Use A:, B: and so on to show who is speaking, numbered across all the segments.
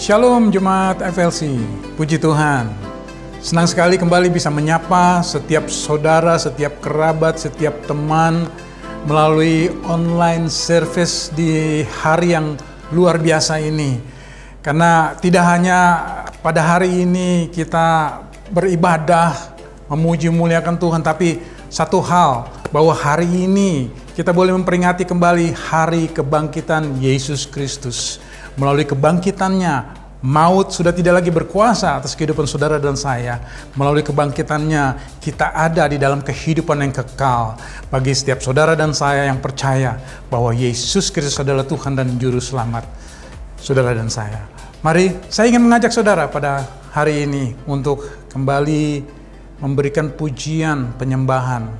A: Shalom Jemaat FLC, puji Tuhan. Senang sekali kembali bisa menyapa setiap saudara, setiap kerabat, setiap teman melalui online service di hari yang luar biasa ini. Karena tidak hanya pada hari ini kita beribadah, memuji muliakan Tuhan, tapi satu hal, bahwa hari ini kita boleh memperingati kembali hari kebangkitan Yesus Kristus. Melalui kebangkitannya, maut sudah tidak lagi berkuasa atas kehidupan saudara dan saya. Melalui kebangkitannya, kita ada di dalam kehidupan yang kekal. Bagi setiap saudara dan saya yang percaya bahwa Yesus Kristus adalah Tuhan dan Juru Selamat saudara dan saya. Mari, saya ingin mengajak saudara pada hari ini untuk kembali memberikan pujian, penyembahan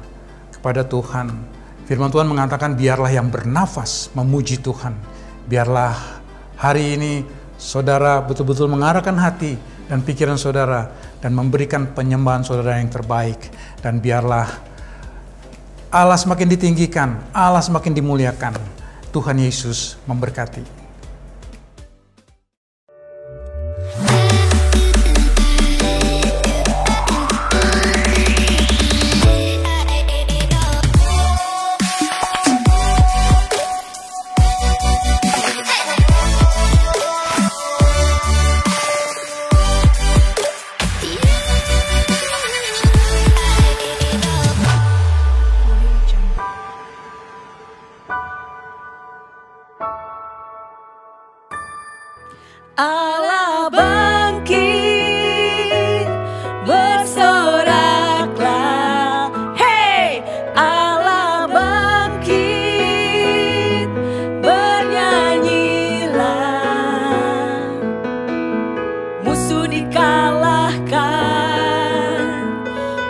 A: kepada Tuhan. Firman Tuhan mengatakan, biarlah yang bernafas memuji Tuhan. Biarlah hari ini saudara betul-betul mengarahkan hati dan pikiran saudara dan memberikan penyembahan saudara yang terbaik. Dan biarlah Allah semakin ditinggikan, Allah semakin dimuliakan. Tuhan Yesus memberkati.
B: Allah bangkit, bersoraklah. Hey, Allah bangkit, bernyanyilah. Musuh dikalahkan,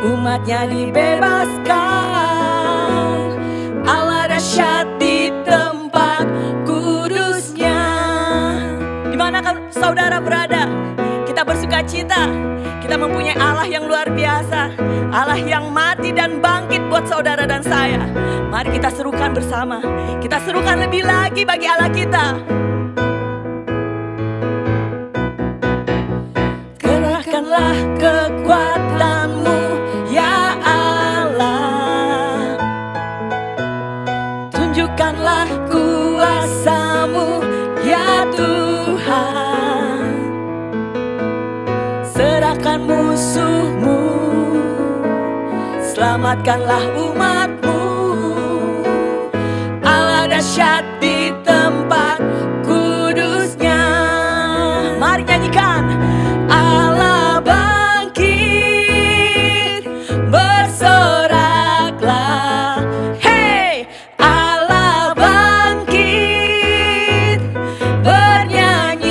B: umatnya dibebaskan. Allah dahsyat di tempat kudusnya. Dimanakah saudara berada, kita bersuka cita. Kita mempunyai Allah yang luar biasa, Allah yang mati dan bangkit buat saudara dan saya. Mari kita serukan bersama, kita serukan lebih lagi bagi Allah kita. Kerahkanlah kekuatanmu ya Allah, tunjukkanlah kuasamu ya Tuhan. Serahkan musuhmu, selamatkanlah umatmu. Allah dahsyat di tempat kudusnya. Mari nyanyikan. Allah bangkit, bersoraklah. Hey, Allah bangkit, bernyanyilah.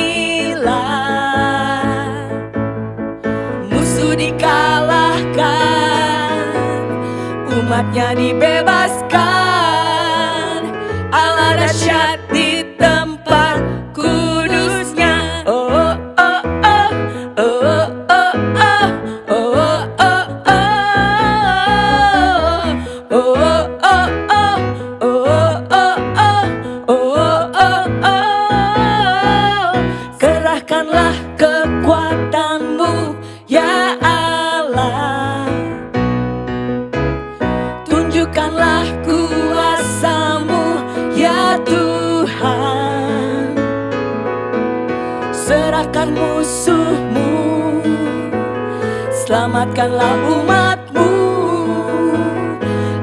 B: Musuh dikalahkan, umatnya dibebaskan. Allah dahsyat di tempat kudusnya. Oh, oh, oh, oh, oh, oh, oh, oh, oh, oh, oh, oh. Kerahkanlah kekuatanmu ya Allah, tunjukkanlah kuasamu ya Tuhan. Serahkan musuhmu, selamatkanlah umatmu.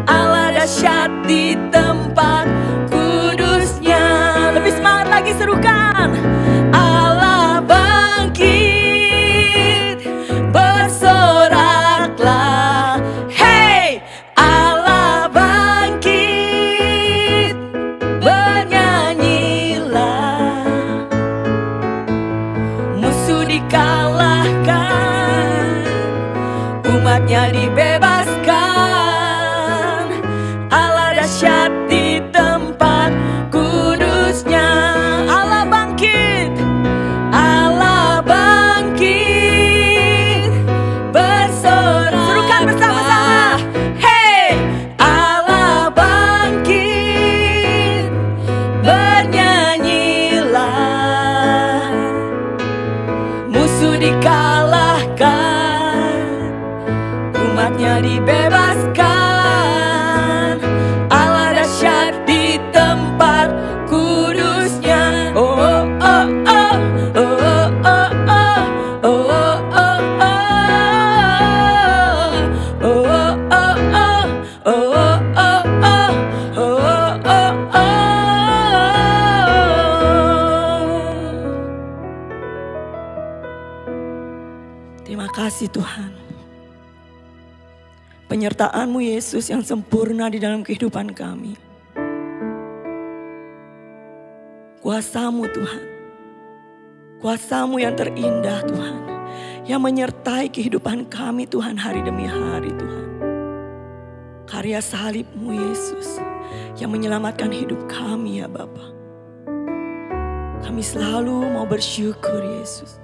B: Allah dahsyat di tempat kudusnya. Lebih semangat lagi serukan. Allah bangkit, bersoraklah. Hey, Allah bangkit, bernyanyilah. Musuh dikalahkan, umatnya dibebaskan. kasih Tuhan. Penyertaan-Mu Yesus yang sempurna di dalam kehidupan kami. Kuasa-Mu Tuhan. Kuasa-Mu yang terindah Tuhan. Yang menyertai kehidupan kami Tuhan hari demi hari Tuhan. Karya salib-Mu Yesus yang menyelamatkan hidup kami ya Bapa. Kami selalu mau bersyukur Yesus.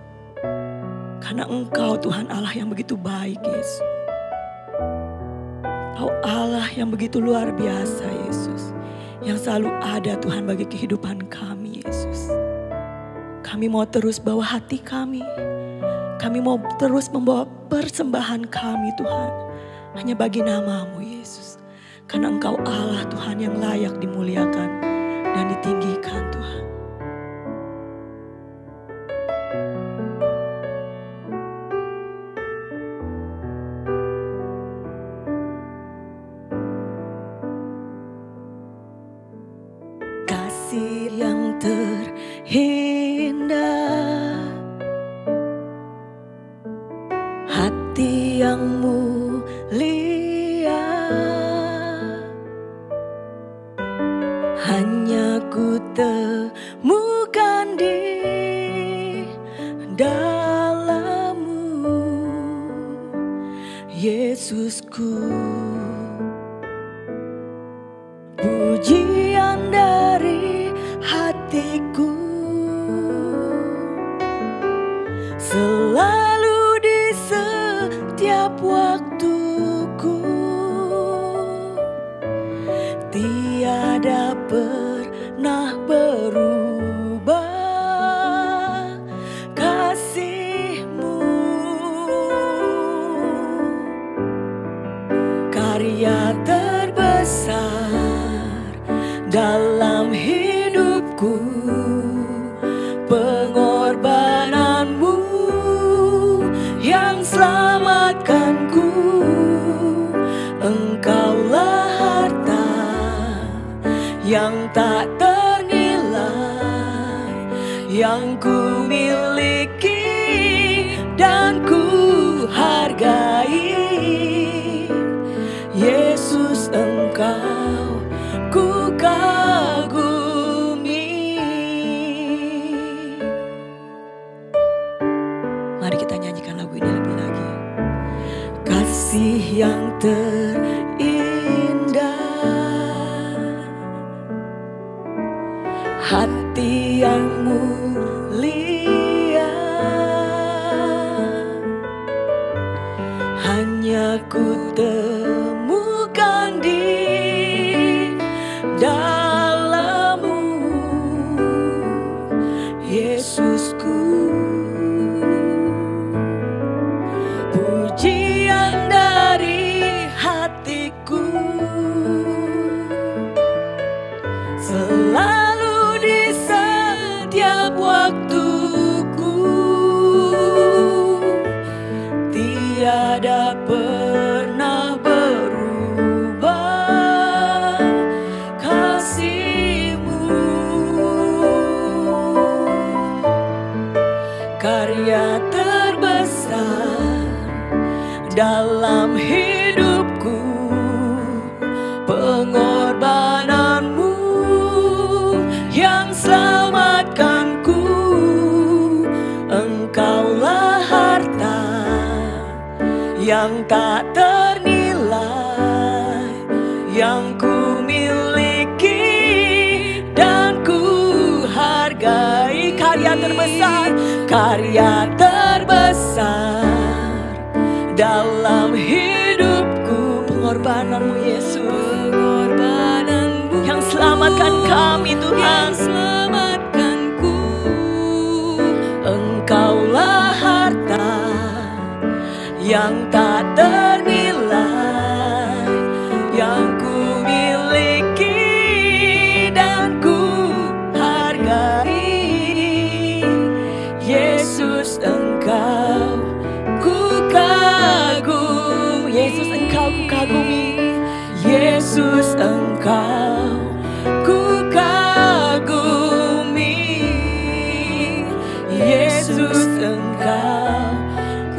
B: Karena Engkau Tuhan Allah yang begitu baik Yesus. Engkau Allah yang begitu luar biasa Yesus. Yang selalu ada Tuhan bagi kehidupan kami Yesus. Kami mau terus bawa hati kami. Kami mau terus membawa persembahan kami Tuhan. Hanya bagi nama-Mu Yesus. Karena Engkau Allah Tuhan yang layak dimuliakan dan ditinggikan Tuhan. Kasih yang terindah, hati yang mulia, hanya ku temukan di dalam-Mu, Yesusku. Pujian dari hatiku selalu di setiap waktuku, tiada pernah berubah kasih-Mu. Karya terbesar dalam hidupku, pengorbanan-Mu yang selamatkanku. Engkaulah harta yang tak ternilai, yang ku miliki dan ku hargai. Yesus, Engkau ku kagumi. Mari kita nyanyikan lagu ini lebih lagi. Kasih yang terindah, hati yang mulia, hanya ku temukan di dalam-Mu, Yesusku. Pujian dari hatiku selalu di setiap waktuku, tiada pernah berubah kasih-Mu. Karya terbesar dalam hidupku, pengorbanan-Mu yang selamatkanku. Engkaulah harta yang tak ternilai, yang ku miliki dan ku hargai. Karya terbesar, karya terbesar dalam hidupku, pengorbanan-Mu Yesus, pengorbanan-Mu yang selamatkan kami Tuhan, selamatkanku. Engkaulah harta yang tak ternilai, yang ku miliki dan ku hargai. Yesus, Engkau ku kagumi. Yesus, Engkau ku kagumi. Yesus, Engkau ku kagumi. Yesus, Engkau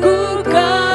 B: ku kagumi.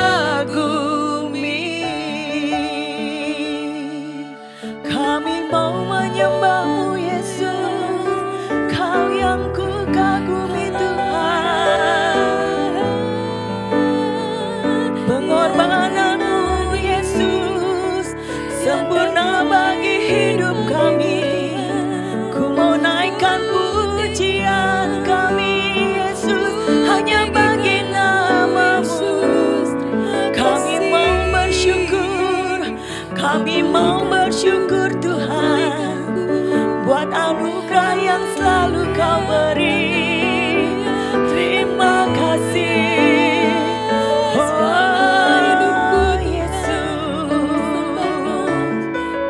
B: anugerah yang selalu kau beri. Terima kasih, oh Yesus.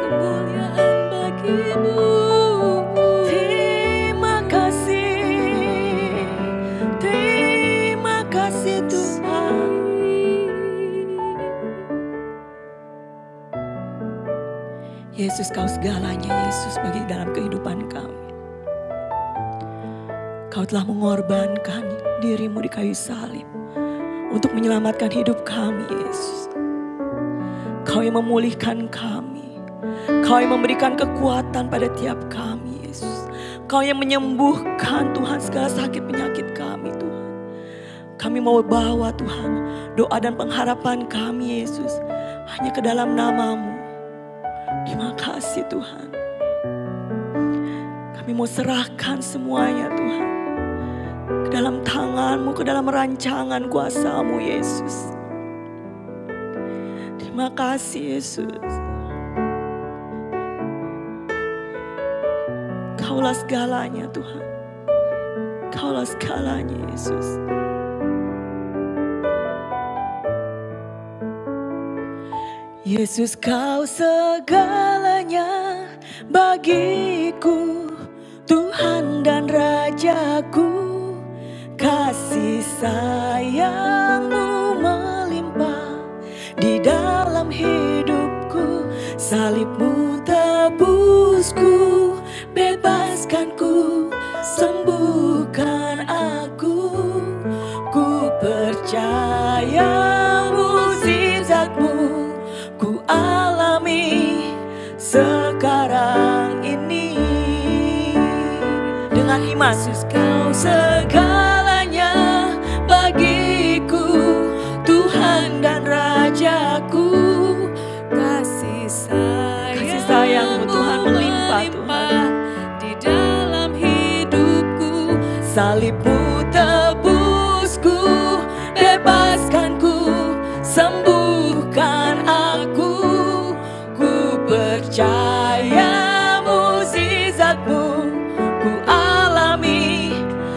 B: Kemuliaan bagimu. Terima kasih Tuhan. Yesus, kau segalanya Yesus bagi dalam kehidupan kami. Kau telah mengorbankan dirimu di kayu salib untuk menyelamatkan hidup kami Yesus. Kau yang memulihkan kami. Kau yang memberikan kekuatan pada tiap kami Yesus. Kau yang menyembuhkan Tuhan segala sakit penyakit kami Tuhan. Kami mau bawa Tuhan doa dan pengharapan kami Yesus hanya ke dalam nama-Mu. Terima kasih Tuhan. Kami mau serahkan semuanya Tuhan ke dalam tangan-Mu, ke dalam rancangan kuasa-Mu Yesus. Terima kasih Yesus. Kaulah segalanya Tuhan. Kaulah segalanya Yesus. Yesus, kau segalanya bagiku, Tuhan dan Rajaku. Kasih sayang-Mu melimpah di dalam hidupku. Salib-Mu tebusku, bebaskanku, sembuhkan aku. Ku percaya mukjizat-Mu ku alami sekarang ini. Dengan iman, Yesus, kau segalanya bagiku, Tuhan dan Rajaku. Kasih sayang-Mu Tuhan melimpah Tuhan di dalam hidupku. Salib-Mu tebusku, bebaskanku, sembuhkan aku. Ku percaya mukjizat-Mu ku alami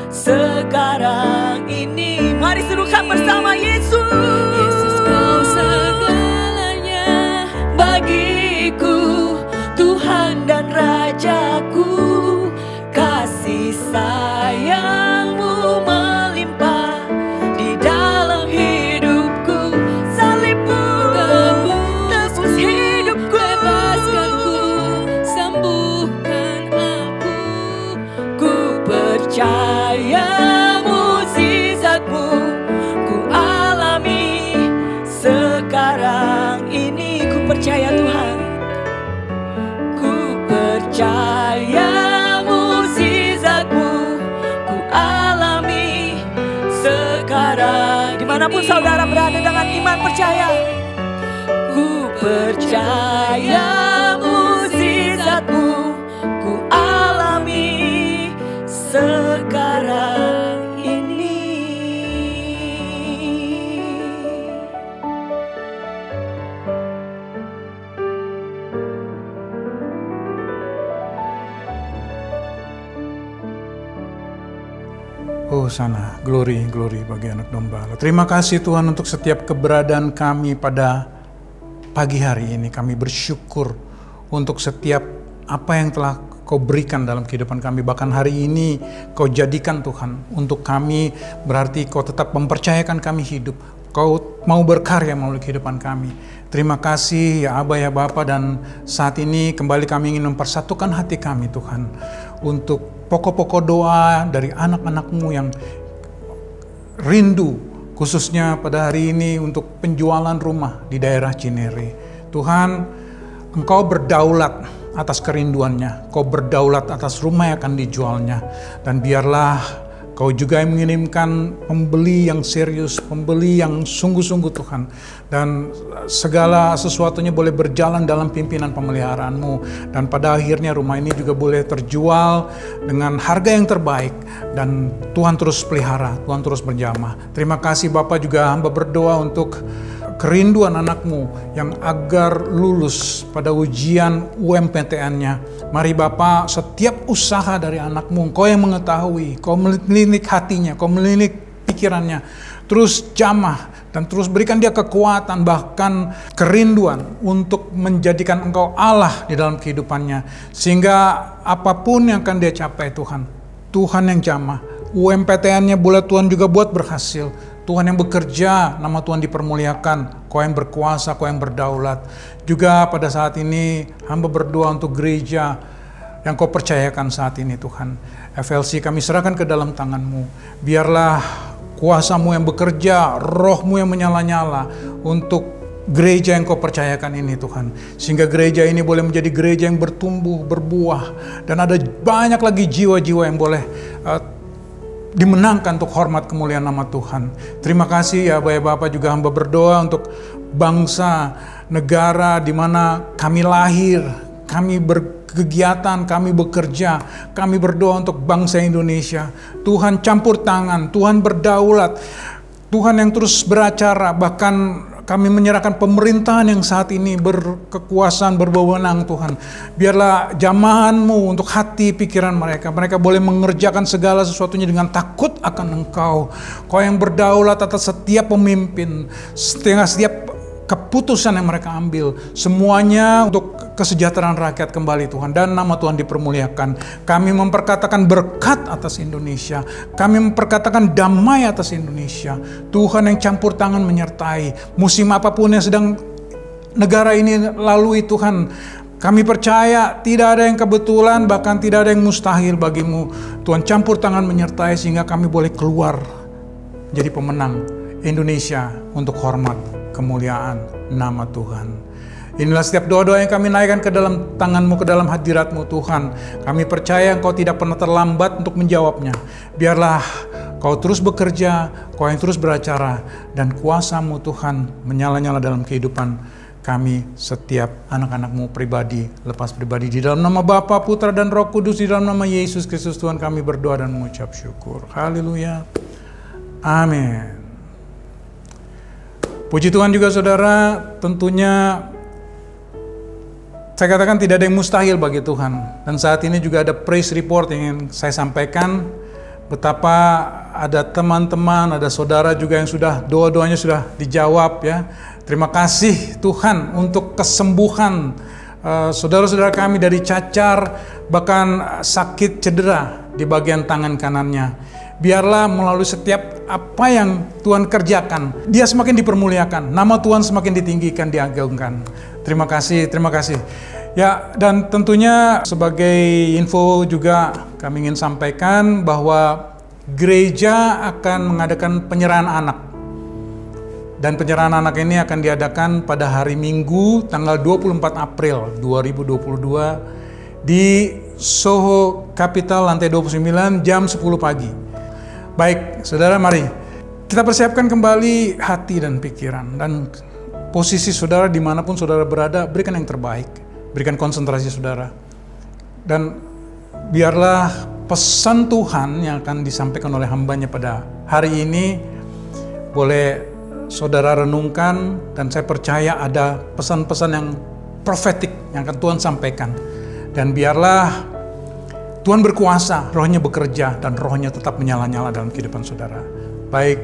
B: sekarang ini. Mari serukan bersama Yesus. Yesus, kau segalanya bagiku, Tuhan dan Rajaku. Kasih sayang-Mu melimpah di dalam hidupku. Salib-Mu tebus hidupku, bebaskanku, sembuhkan aku. Ku percaya mukjizat-Mu ku alami sekarang ini. Ku percaya Tuhan, ku percaya mukjizat-Mu ku alami sekarang. Dimanapun saudara berada, dengan iman percaya. Ku percaya mukjizat-Mu ku alami sekarang ini.
A: Oh sana, glory bagi anak domba. Terima kasih Tuhan untuk setiap keberadaan kami pada pagi hari ini. Kami bersyukur untuk setiap apa yang telah Kau berikan dalam kehidupan kami. Bahkan hari ini Kau jadikan Tuhan untuk kami, berarti Kau tetap mempercayakan kami hidup. Kau mau berkarya melalui kehidupan kami. Terima kasih ya Aba ya Bapa, dan saat ini kembali kami ingin mempersatukan hati kami Tuhan untuk pokok-pokok doa dari anak-anak-Mu yang rindu, khususnya pada hari ini untuk penjualan rumah di daerah Cinere. Tuhan, Engkau berdaulat atas kerinduannya, Kau berdaulat atas rumah yang akan dijualnya, dan biarlah Kau juga yang mengirimkan pembeli yang serius, pembeli yang sungguh-sungguh Tuhan. Dan segala sesuatunya boleh berjalan dalam pimpinan pemeliharaan-Mu. Dan pada akhirnya rumah ini juga boleh terjual dengan harga yang terbaik. Dan Tuhan terus pelihara, Tuhan terus berjamah. Terima kasih Bapak, juga hamba berdoa untuk kerinduan anakmu yang agar lulus pada ujian UMPTN-nya. Mari Bapa, setiap usaha dari anakmu, Engkau yang mengetahui, Kau melinik hatinya, Kau melinik pikirannya. Terus jamah dan terus berikan dia kekuatan, bahkan kerinduan untuk menjadikan Engkau Allah di dalam kehidupannya. Sehingga apapun yang akan dia capai Tuhan, Tuhan yang jamah. UMPTN-nya boleh Tuhan juga buat berhasil. Tuhan yang bekerja, nama Tuhan dipermuliakan. Kau yang berkuasa, Kau yang berdaulat. Juga pada saat ini hamba berdoa untuk gereja yang Kau percayakan saat ini Tuhan. FLC kami serahkan ke dalam tangan-Mu. Biarlah kuasa-Mu yang bekerja, roh-Mu yang menyala-nyala untuk gereja yang Kau percayakan ini Tuhan. Sehingga gereja ini boleh menjadi gereja yang bertumbuh, berbuah. Dan ada banyak lagi jiwa-jiwa yang boleh dimenangkan untuk hormat kemuliaan nama Tuhan. Terima kasih ya Bapak juga hamba berdoa untuk bangsa, negara di mana kami lahir, kami berkegiatan, kami bekerja, kami berdoa untuk bangsa Indonesia. Tuhan campur tangan, Tuhan berdaulat, Tuhan yang terus beracara, bahkan kami menyerahkan pemerintahan yang saat ini berkekuasaan, berwenang Tuhan. Biarlah jamahan-Mu untuk hati pikiran mereka. Mereka boleh mengerjakan segala sesuatunya dengan takut akan Engkau. Kau yang berdaulat atas setiap pemimpin, setiap keputusan yang mereka ambil. Semuanya untuk kesejahteraan rakyat kembali Tuhan. Dan nama Tuhan dipermuliakan. Kami memperkatakan berkat atas Indonesia. Kami memperkatakan damai atas Indonesia. Tuhan yang campur tangan menyertai. Musim apapun yang sedang negara ini lalui Tuhan. Kami percaya tidak ada yang kebetulan, bahkan tidak ada yang mustahil bagimu. Tuhan campur tangan menyertai sehingga kami boleh keluar jadi pemenang Indonesia untuk hormat kemuliaan nama Tuhan. Inilah setiap doa-doa yang kami naikkan ke dalam tangan-Mu, ke dalam hadirat-Mu Tuhan. Kami percaya Engkau tidak pernah terlambat untuk menjawabnya. Biarlah Kau terus bekerja, Kau yang terus beracara, dan kuasa-Mu Tuhan menyala-nyala dalam kehidupan kami setiap anak-anak-Mu pribadi, lepas pribadi. Di dalam nama Bapa, Putra, dan Roh Kudus, di dalam nama Yesus Kristus Tuhan kami berdoa dan mengucap syukur. Haleluya. Amin. Puji Tuhan juga saudara, tentunya saya katakan tidak ada yang mustahil bagi Tuhan. Dan saat ini juga ada praise report yang ingin saya sampaikan. Betapa ada teman-teman, ada saudara juga yang sudah doa-doanya sudah dijawab ya. Terima kasih Tuhan untuk kesembuhan saudara-saudara kami dari cacar, bahkan sakit cedera di bagian tangan kanannya. Biarlah melalui setiap apa yang Tuhan kerjakan, Dia semakin dipermuliakan, nama Tuhan semakin ditinggikan, diagungkan. Terima kasih, terima kasih. Ya, dan tentunya sebagai info juga kami ingin sampaikan bahwa gereja akan mengadakan penyerahan anak. Dan penyerahan anak ini akan diadakan pada hari Minggu tanggal 24 April 2022 di Soho Capital lantai 29 jam 10 pagi. Baik, saudara, mari kita persiapkan kembali hati dan pikiran. Dan posisi saudara dimanapun saudara berada, berikan yang terbaik. Berikan konsentrasi saudara. Dan biarlah pesan Tuhan yang akan disampaikan oleh hambanya pada hari ini boleh saudara renungkan. Dan saya percaya ada pesan-pesan yang profetik yang akan Tuhan sampaikan. Dan biarlah Tuhan berkuasa, rohnya bekerja, dan rohnya tetap menyala-nyala dalam kehidupan saudara. Baik,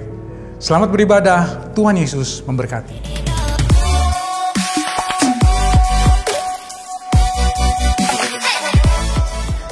A: selamat beribadah, Tuhan Yesus memberkati.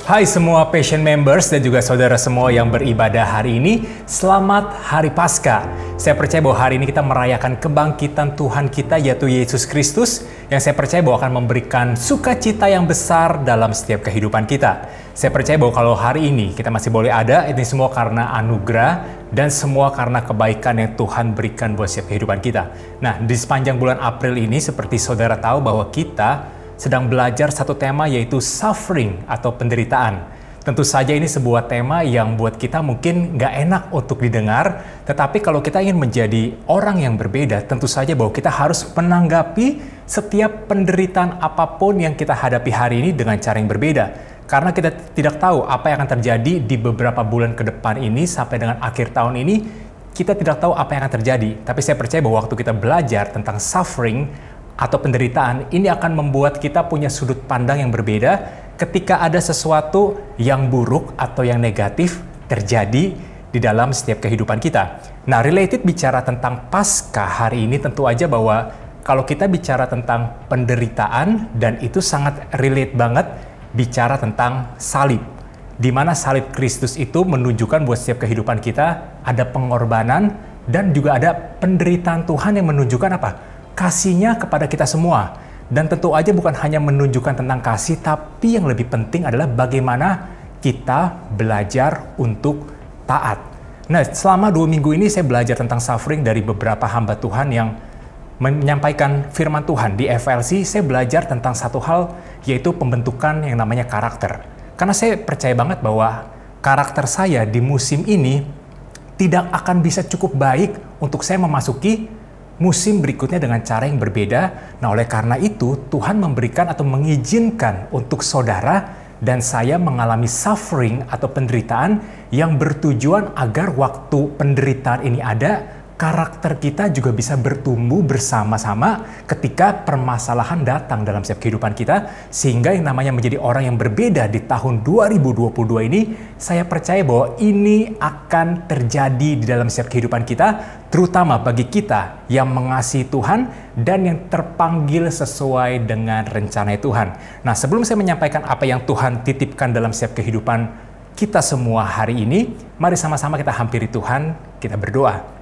C: Hai semua Passion Members dan juga saudara semua yang beribadah hari ini, selamat Hari Paskah. Saya percaya bahwa hari ini kita merayakan kebangkitan Tuhan kita yaitu Yesus Kristus, yang saya percaya bahwa akan memberikan sukacita yang besar dalam setiap kehidupan kita. Saya percaya bahwa kalau hari ini kita masih boleh ada, ini semua karena anugerah dan semua karena kebaikan yang Tuhan berikan buat setiap kehidupan kita. Nah, di sepanjang bulan April ini seperti saudara tahu bahwa kita sedang belajar satu tema yaitu suffering atau penderitaan. Tentu saja ini sebuah tema yang buat kita mungkin nggak enak untuk didengar, tetapi kalau kita ingin menjadi orang yang berbeda, tentu saja bahwa kita harus menanggapi setiap penderitaan apapun yang kita hadapi hari ini dengan cara yang berbeda. Karena kita tidak tahu apa yang akan terjadi di beberapa bulan ke depan ini sampai dengan akhir tahun ini. kita tidak tahu apa yang akan terjadi. Tapi saya percaya bahwa waktu kita belajar tentang suffering atau penderitaan, ini akan membuat kita punya sudut pandang yang berbeda ketika ada sesuatu yang buruk atau yang negatif terjadi di dalam setiap kehidupan kita. Nah, related bicara tentang Paskah hari ini, tentu aja bahwa kalau kita bicara tentang penderitaan, dan itu sangat relate banget bicara tentang salib, di mana salib Kristus itu menunjukkan buat setiap kehidupan kita ada pengorbanan dan juga ada penderitaan Tuhan yang menunjukkan apa? Kasih-Nya kepada kita semua. Dan tentu aja bukan hanya menunjukkan tentang kasih, tapi yang lebih penting adalah bagaimana kita belajar untuk taat. Nah, selama 2 minggu ini saya belajar tentang suffering dari beberapa hamba Tuhan yang menyampaikan firman Tuhan. Di FLC saya belajar tentang satu hal, yaitu pembentukan yang namanya karakter. Karena saya percaya banget bahwa karakter saya di musim ini tidak akan bisa cukup baik untuk saya memasuki musim berikutnya dengan cara yang berbeda. Nah, oleh karena itu Tuhan memberikan atau mengizinkan untuk saudara dan saya mengalami suffering atau penderitaan yang bertujuan agar waktu penderitaan ini ada, karakter kita juga bisa bertumbuh bersama-sama ketika permasalahan datang dalam setiap kehidupan kita, sehingga yang namanya menjadi orang yang berbeda di tahun 2022 ini, saya percaya bahwa ini akan terjadi di dalam setiap kehidupan kita, terutama bagi kita yang mengasihi Tuhan dan yang terpanggil sesuai dengan rencana Tuhan. Nah, sebelum saya menyampaikan apa yang Tuhan titipkan dalam setiap kehidupan kita semua hari ini, mari sama-sama kita hampiri Tuhan, kita berdoa.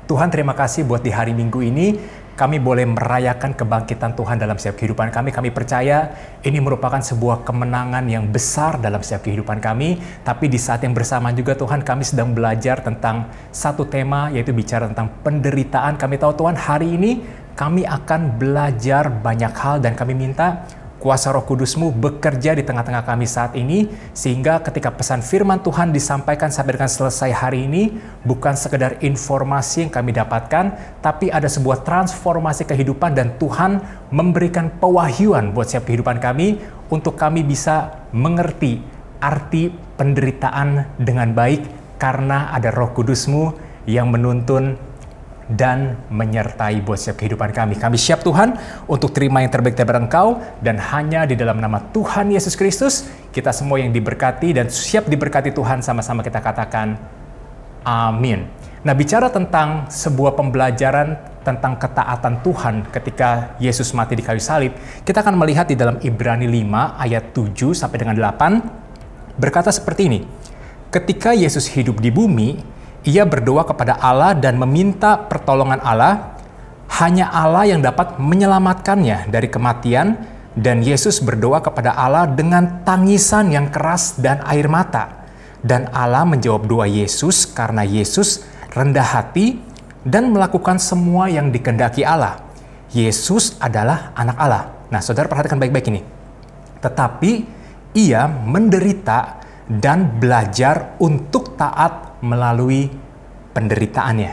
C: Tuhan, terima kasih buat di hari Minggu ini kami boleh merayakan kebangkitan Tuhan dalam setiap kehidupan kami. Kami percaya ini merupakan sebuah kemenangan yang besar dalam setiap kehidupan kami. Tapi di saat yang bersamaan juga Tuhan, kami sedang belajar tentang satu tema, yaitu bicara tentang penderitaan. Kami tahu Tuhan, hari ini kami akan belajar banyak hal dan kami minta kuasa Roh Kudus-Mu bekerja di tengah-tengah kami saat ini, sehingga ketika pesan firman Tuhan disampaikan sampai dengan selesai hari ini, bukan sekedar informasi yang kami dapatkan, tapi ada sebuah transformasi kehidupan dan Tuhan memberikan pewahyuan buat setiap kehidupan kami untuk kami bisa mengerti arti penderitaan dengan baik karena ada Roh Kudus-Mu yang menuntun dan menyertai buat setiap kehidupan kami. Kami siap Tuhan untuk terima yang terbaik dari Engkau, dan hanya di dalam nama Tuhan Yesus Kristus kita semua yang diberkati dan siap diberkati Tuhan, sama-sama kita katakan amin. Nah, bicara tentang sebuah pembelajaran tentang ketaatan Tuhan ketika Yesus mati di kayu salib, kita akan melihat di dalam Ibrani 5 ayat 7 sampai dengan 8 berkata seperti ini. Ketika Yesus hidup di bumi, Ia berdoa kepada Allah dan meminta pertolongan Allah. Hanya Allah yang dapat menyelamatkannya dari kematian, dan Yesus berdoa kepada Allah dengan tangisan yang keras dan air mata. Dan Allah menjawab doa Yesus karena Yesus rendah hati dan melakukan semua yang dikehendaki Allah. Yesus adalah anak Allah. Nah, saudara perhatikan baik-baik ini. Tetapi Ia menderita dan belajar untuk taat melalui penderitaannya.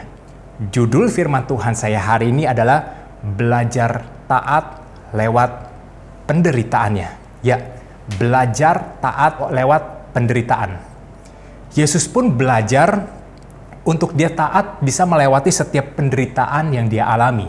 C: Judul firman Tuhan saya hari ini adalah belajar taat lewat penderitaannya. Ya, belajar taat lewat penderitaan. Yesus pun belajar untuk dia taat bisa melewati setiap penderitaan yang dia alami.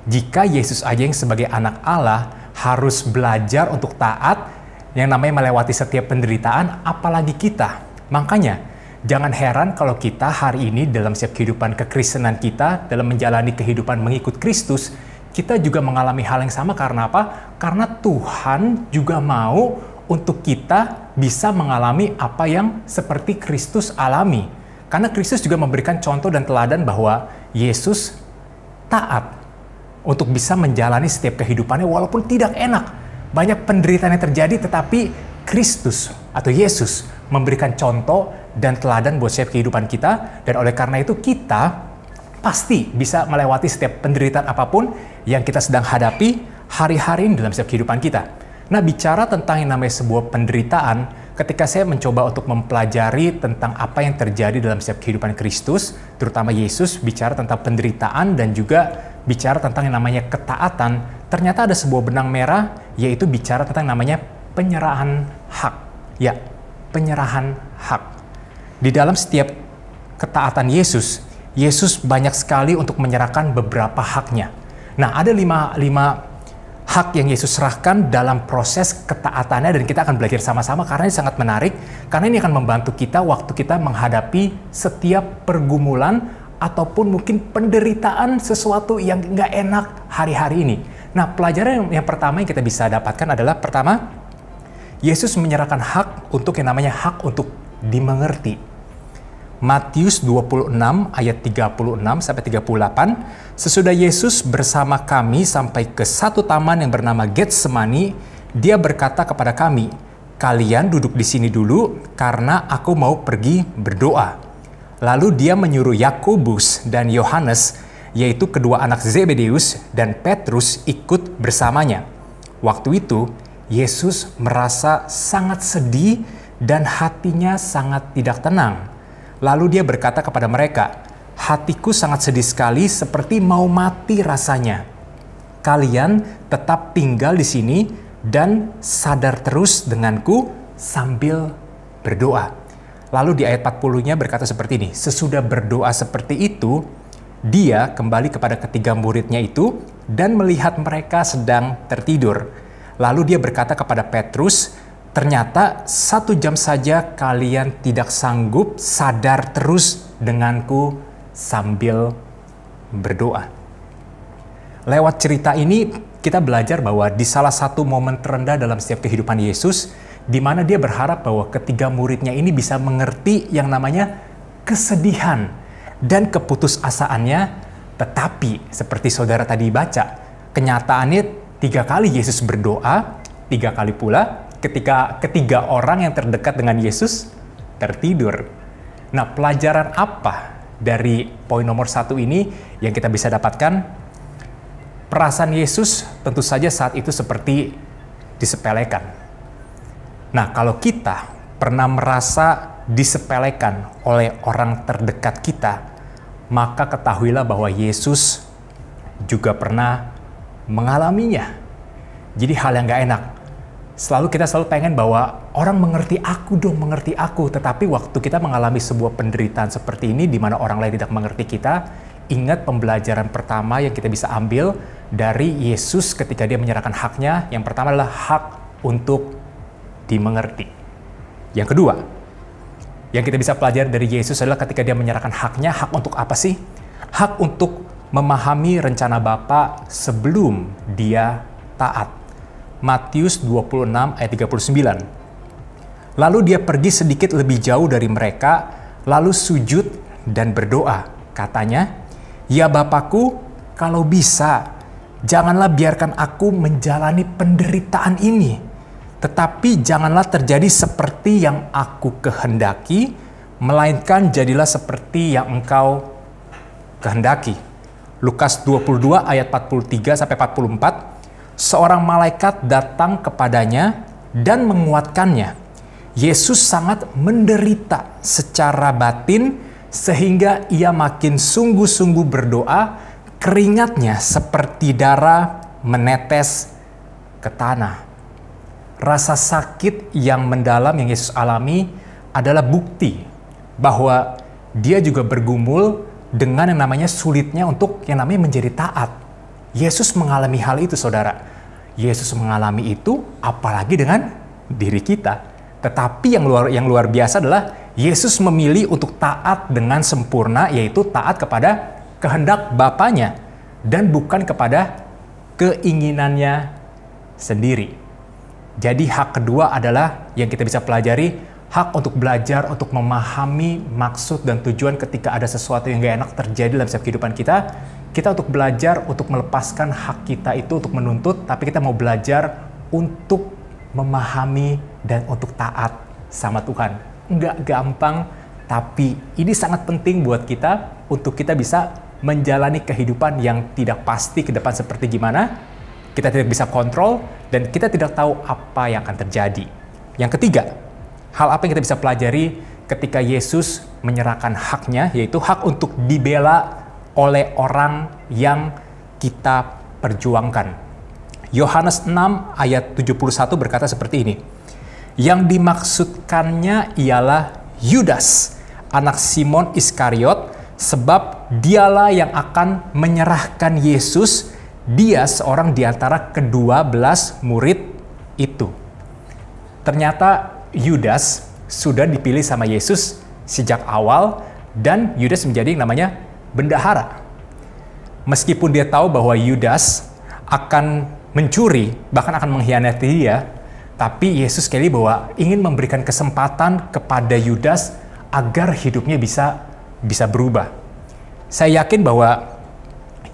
C: Jika Yesus aja yang sebagai anak Allah harus belajar untuk taat yang namanya melewati setiap penderitaan, apalagi kita. Makanya, jangan heran kalau kita hari ini dalam setiap kehidupan kekristenan kita, dalam menjalani kehidupan mengikut Kristus, kita juga mengalami hal yang sama. Karena apa? Karena Tuhan juga mau untuk kita bisa mengalami apa yang seperti Kristus alami. Karena Kristus juga memberikan contoh dan teladan bahwa Yesus taat untuk bisa menjalani setiap kehidupannya walaupun tidak enak. Banyak penderitaan yang terjadi, tetapi Kristus atau Yesus memberikan contoh dan teladan buat setiap kehidupan kita. Dan oleh karena itu kita pasti bisa melewati setiap penderitaan apapun yang kita sedang hadapi hari-hari ini dalam setiap kehidupan kita. Nah, bicara tentang yang namanya sebuah penderitaan, ketika saya mencoba untuk mempelajari tentang apa yang terjadi dalam setiap kehidupan Kristus, terutama Yesus bicara tentang penderitaan dan juga bicara tentang yang namanya ketaatan, ternyata ada sebuah benang merah, yaitu bicara tentang namanya penyerahan hak. Ya, penyerahan hak. Di dalam setiap ketaatan Yesus, Yesus banyak sekali untuk menyerahkan beberapa haknya. Nah, ada lima hak yang Yesus serahkan dalam proses ketaatannya, dan kita akan belajar sama-sama karena ini sangat menarik, karena ini akan membantu kita waktu kita menghadapi setiap pergumulan ataupun mungkin penderitaan sesuatu yang nggak enak hari-hari ini. Nah, pelajaran yang pertama yang kita bisa dapatkan adalah, pertama, Yesus menyerahkan hak untuk yang namanya hak untuk dimengerti. Matius 26 ayat 36 sampai 38, sesudah Yesus bersama kami sampai ke satu taman yang bernama Getsemani, dia berkata kepada kami, kalian duduk di sini dulu karena aku mau pergi berdoa. Lalu dia menyuruh Yakobus dan Yohanes, yaitu kedua anak Zebedeus, dan Petrus ikut bersamanya. Waktu itu, Yesus merasa sangat sedih dan hatinya sangat tidak tenang. Lalu dia berkata kepada mereka, hatiku sangat sedih sekali seperti mau mati rasanya. Kalian tetap tinggal di sini dan sadar terus denganku sambil berdoa. Lalu di ayat 40-nya berkata seperti ini, sesudah berdoa seperti itu, dia kembali kepada ketiga muridnya itu dan melihat mereka sedang tertidur. Lalu dia berkata kepada Petrus, ternyata 1 jam saja kalian tidak sanggup sadar terus denganku sambil berdoa. Lewat cerita ini kita belajar bahwa di salah satu momen terendah dalam setiap kehidupan Yesus, di mana dia berharap bahwa ketiga muridnya ini bisa mengerti yang namanya kesedihan dan keputusasaannya. Tetapi seperti saudara tadi baca, kenyataannya 3 kali Yesus berdoa, 3 kali pula ketika ketiga orang yang terdekat dengan Yesus tertidur. Nah, pelajaran apa dari poin nomor 1 ini yang kita bisa dapatkan? Perasaan Yesus tentu saja saat itu seperti disepelekan. Nah, kalau kita pernah merasa disepelekan oleh orang terdekat kita, maka ketahuilah bahwa Yesus juga pernah mengalaminya. Jadi hal yang gak enak. Kita selalu pengen bahwa orang mengerti aku dong, mengerti aku. Tetapi waktu kita mengalami sebuah penderitaan seperti ini, di mana orang lain tidak mengerti kita, ingat pembelajaran pertama yang kita bisa ambil dari Yesus ketika dia menyerahkan haknya. Yang pertama adalah hak untuk dimengerti. Yang kedua, yang kita bisa pelajari dari Yesus adalah ketika dia menyerahkan haknya, hak untuk apa sih? Hak untuk memahami rencana Bapa sebelum dia taat. Matius 26 ayat 39. Lalu dia pergi sedikit lebih jauh dari mereka, lalu sujud dan berdoa. Katanya, ya Bapakku, kalau bisa, janganlah biarkan aku menjalani penderitaan ini. Tetapi janganlah terjadi seperti yang aku kehendaki, melainkan jadilah seperti yang engkau kehendaki. Lukas 22 ayat 43 sampai 44. Seorang malaikat datang kepadanya dan menguatkannya. Yesus sangat menderita secara batin sehingga ia makin sungguh-sungguh berdoa, keringatnya seperti darah menetes ke tanah. Rasa sakit yang mendalam yang Yesus alami adalah bukti bahwa dia juga bergumul dengan yang namanya sulitnya untuk yang namanya menjadi taat. Yesus mengalami hal itu, saudara. Yesus mengalami itu apalagi dengan diri kita. Tetapi yang luar biasa adalah Yesus memilih untuk taat dengan sempurna, yaitu taat kepada kehendak Bapanya dan bukan kepada keinginannya sendiri. Jadi hak kedua adalah yang kita bisa pelajari, hak untuk belajar, untuk memahami maksud dan tujuan ketika ada sesuatu yang gak enak terjadi dalam setiap kehidupan kita. Kita untuk belajar, untuk melepaskan hak kita itu untuk menuntut, tapi kita mau belajar untuk memahami dan untuk taat sama Tuhan. Nggak gampang, tapi ini sangat penting buat kita untuk kita bisa menjalani kehidupan yang tidak pasti ke depan seperti gimana. Kita tidak bisa kontrol dan kita tidak tahu apa yang akan terjadi. Yang ketiga, hal apa yang kita bisa pelajari ketika Yesus menyerahkan haknya, yaitu hak untuk dibela oleh orang yang kita perjuangkan. Yohanes 6 ayat 71 berkata seperti ini. Yang dimaksudkannya ialah Yudas, anak Simon Iskariot, sebab dialah yang akan menyerahkan Yesus. Dia seorang di antara ke-12 murid itu. Ternyata Yudas sudah dipilih sama Yesus sejak awal, dan Yudas menjadi yang namanya bendahara. Meskipun dia tahu bahwa Yudas akan mencuri, bahkan akan mengkhianati dia, tapi Yesus sekali bahwa ingin memberikan kesempatan kepada Yudas agar hidupnya bisa berubah. Saya yakin bahwa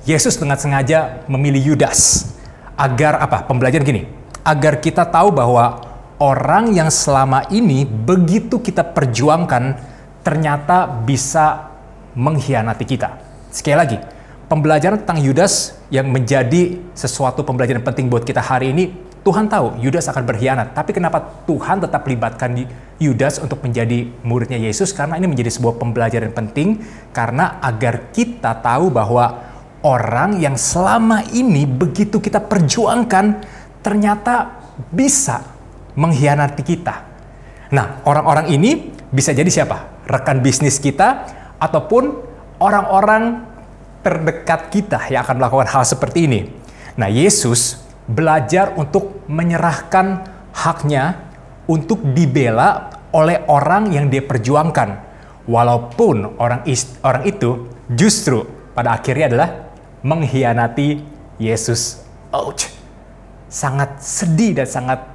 C: Yesus dengan sengaja memilih Yudas agar apa? Pembelajaran gini, agar kita tahu bahwa orang yang selama ini begitu kita perjuangkan ternyata bisa mengkhianati kita. Sekali lagi, pembelajaran tentang Yudas yang menjadi sesuatu pembelajaran penting buat kita hari ini. Tuhan tahu Yudas akan berkhianat, tapi kenapa Tuhan tetap libatkan Yudas untuk menjadi muridnya Yesus? Karena ini menjadi sebuah pembelajaran penting, karena agar kita tahu bahwa orang yang selama ini begitu kita perjuangkan ternyata bisa mengkhianati kita. Nah, orang-orang ini bisa jadi siapa? Rekan bisnis kita ataupun orang-orang terdekat kita yang akan melakukan hal seperti ini. Nah, Yesus belajar untuk menyerahkan haknya untuk dibela oleh orang yang dia perjuangkan. Walaupun orang itu justru pada akhirnya adalah mengkhianati Yesus. Ouch. Sangat sedih dan sangat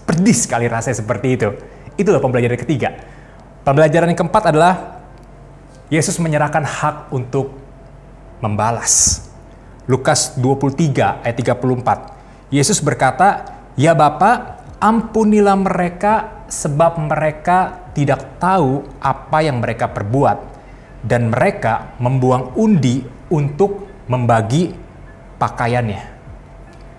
C: pedih sekali rasanya seperti itu. Itulah pembelajaran ketiga. Pembelajaran yang keempat adalah Yesus menyerahkan hak untuk membalas. Lukas 23 ayat 34. Yesus berkata, "Ya Bapa, ampunilah mereka sebab mereka tidak tahu apa yang mereka perbuat." Dan mereka membuang undi untuk membagi pakaiannya.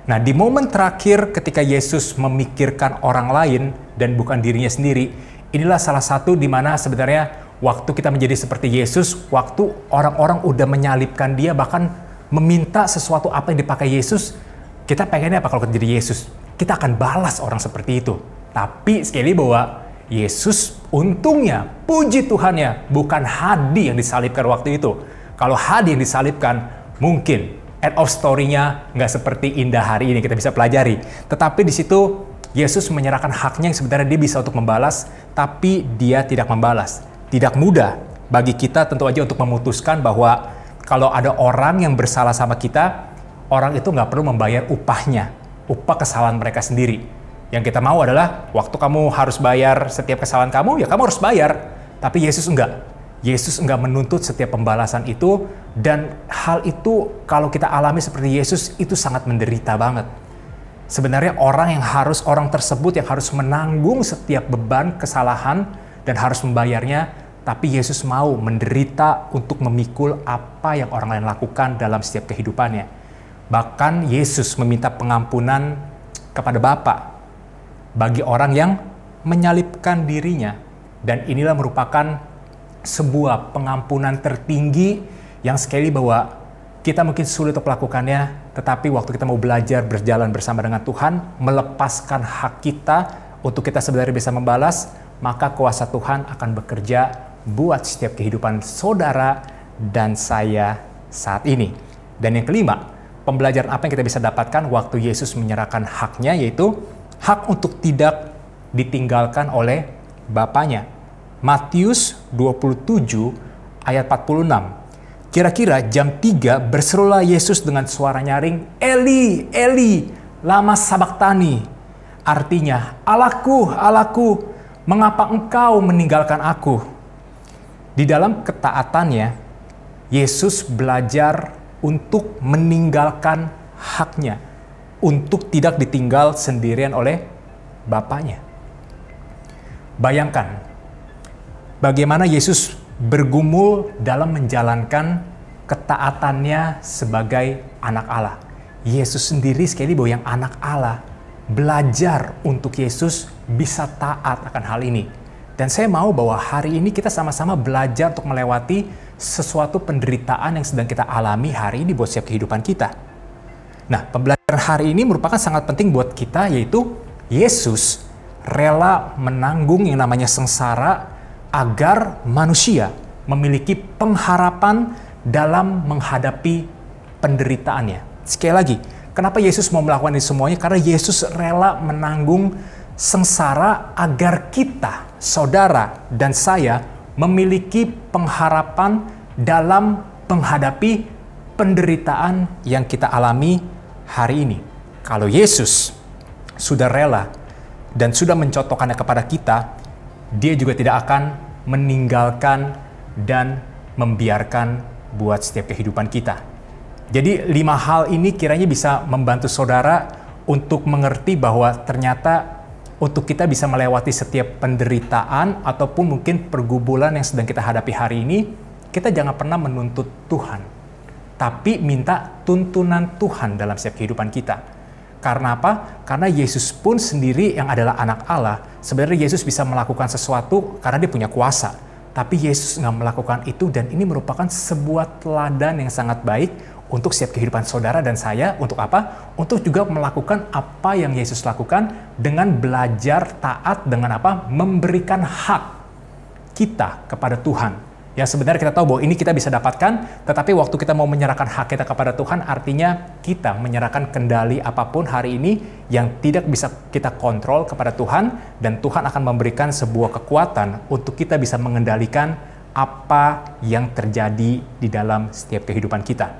C: Nah, di momen terakhir ketika Yesus memikirkan orang lain dan bukan dirinya sendiri, inilah salah satu di mana sebenarnya waktu kita menjadi seperti Yesus, waktu orang-orang udah menyalibkan dia, bahkan meminta sesuatu apa yang dipakai Yesus, kita pengennya apa kalau jadi Yesus? Kita akan balas orang seperti itu. Tapi sekali bahwa Yesus untungnya, puji Tuhannya, bukan Hadi yang disalibkan waktu itu. Kalau Hadi yang disalibkan, mungkin end of story-nya nggak seperti indah hari ini kita bisa pelajari. Tetapi di situ Yesus menyerahkan haknya yang sebenarnya dia bisa untuk membalas, tapi dia tidak membalas. Tidak mudah bagi kita tentu aja untuk memutuskan bahwa kalau ada orang yang bersalah sama kita, orang itu nggak perlu membayar upahnya, upah kesalahan mereka sendiri. Yang kita mau adalah waktu kamu harus bayar setiap kesalahan kamu, ya kamu harus bayar. Tapi Yesus enggak. Yesus enggak menuntut setiap pembalasan itu, dan hal itu kalau kita alami seperti Yesus itu sangat menderita banget. Sebenarnya orang tersebut yang harus menanggung setiap beban kesalahan dan harus membayarnya, tapi Yesus mau menderita untuk memikul apa yang orang lain lakukan dalam setiap kehidupannya. Bahkan Yesus meminta pengampunan kepada Bapa bagi orang yang menyalibkan dirinya. Dan inilah merupakan sebuah pengampunan tertinggi yang sekali bahwa kita mungkin sulit untuk melakukannya, tetapi waktu kita mau belajar berjalan bersama dengan Tuhan, melepaskan hak kita untuk kita sebenarnya bisa membalas, maka kuasa Tuhan akan bekerja buat setiap kehidupan saudara dan saya saat ini. Dan yang kelima, pembelajaran apa yang kita bisa dapatkan waktu Yesus menyerahkan haknya, yaitu hak untuk tidak ditinggalkan oleh Bapaknya. Matius 27 ayat 46. Kira-kira jam 3 berserulah Yesus dengan suara nyaring, "Eli, Eli, lama sabaktani." Artinya, "Allahku, Allahku, mengapa engkau meninggalkan aku?" Di dalam ketaatannya, Yesus belajar untuk meninggalkan haknya, untuk tidak ditinggal sendirian oleh Bapaknya. Bayangkan, bagaimana Yesus bergumul dalam menjalankan ketaatannya sebagai anak Allah. Yesus sendiri sekali bahwa yang anak Allah belajar untuk Yesus bisa taat akan hal ini. Dan saya mau bahwa hari ini kita sama-sama belajar untuk melewati sesuatu penderitaan yang sedang kita alami hari ini buat setiap kehidupan kita. Nah, pembelajaran hari ini merupakan sangat penting buat kita, yaitu Yesus rela menanggung yang namanya sengsara agar manusia memiliki pengharapan dalam menghadapi penderitaannya. Sekali lagi, kenapa Yesus mau melakukan ini semuanya? Karena Yesus rela menanggung sengsara agar kita, saudara dan saya, memiliki pengharapan dalam menghadapi penderitaan yang kita alami hari ini. Kalau Yesus sudah rela dan sudah mencontohkannya kepada kita, dia juga tidak akan meninggalkan dan membiarkan buat setiap kehidupan kita. Jadi 5 hal ini kiranya bisa membantu saudara untuk mengerti bahwa ternyata untuk kita bisa melewati setiap penderitaan ataupun mungkin pergumulan yang sedang kita hadapi hari ini, kita jangan pernah menuntut Tuhan, tapi minta tuntunan Tuhan dalam setiap kehidupan kita. Karena apa? Karena Yesus pun sendiri yang adalah anak Allah, sebenarnya Yesus bisa melakukan sesuatu karena dia punya kuasa. Tapi Yesus nggak melakukan itu, dan ini merupakan sebuah teladan yang sangat baik untuk setiap kehidupan saudara dan saya. Untuk apa? Untuk juga melakukan apa yang Yesus lakukan dengan belajar taat dengan apa? Memberikan hak kita kepada Tuhan. Yang sebenarnya kita tahu bahwa ini kita bisa dapatkan, tetapi waktu kita mau menyerahkan hak kita kepada Tuhan, artinya kita menyerahkan kendali apapun hari ini yang tidak bisa kita kontrol kepada Tuhan, dan Tuhan akan memberikan sebuah kekuatan untuk kita bisa mengendalikan apa yang terjadi di dalam setiap kehidupan kita.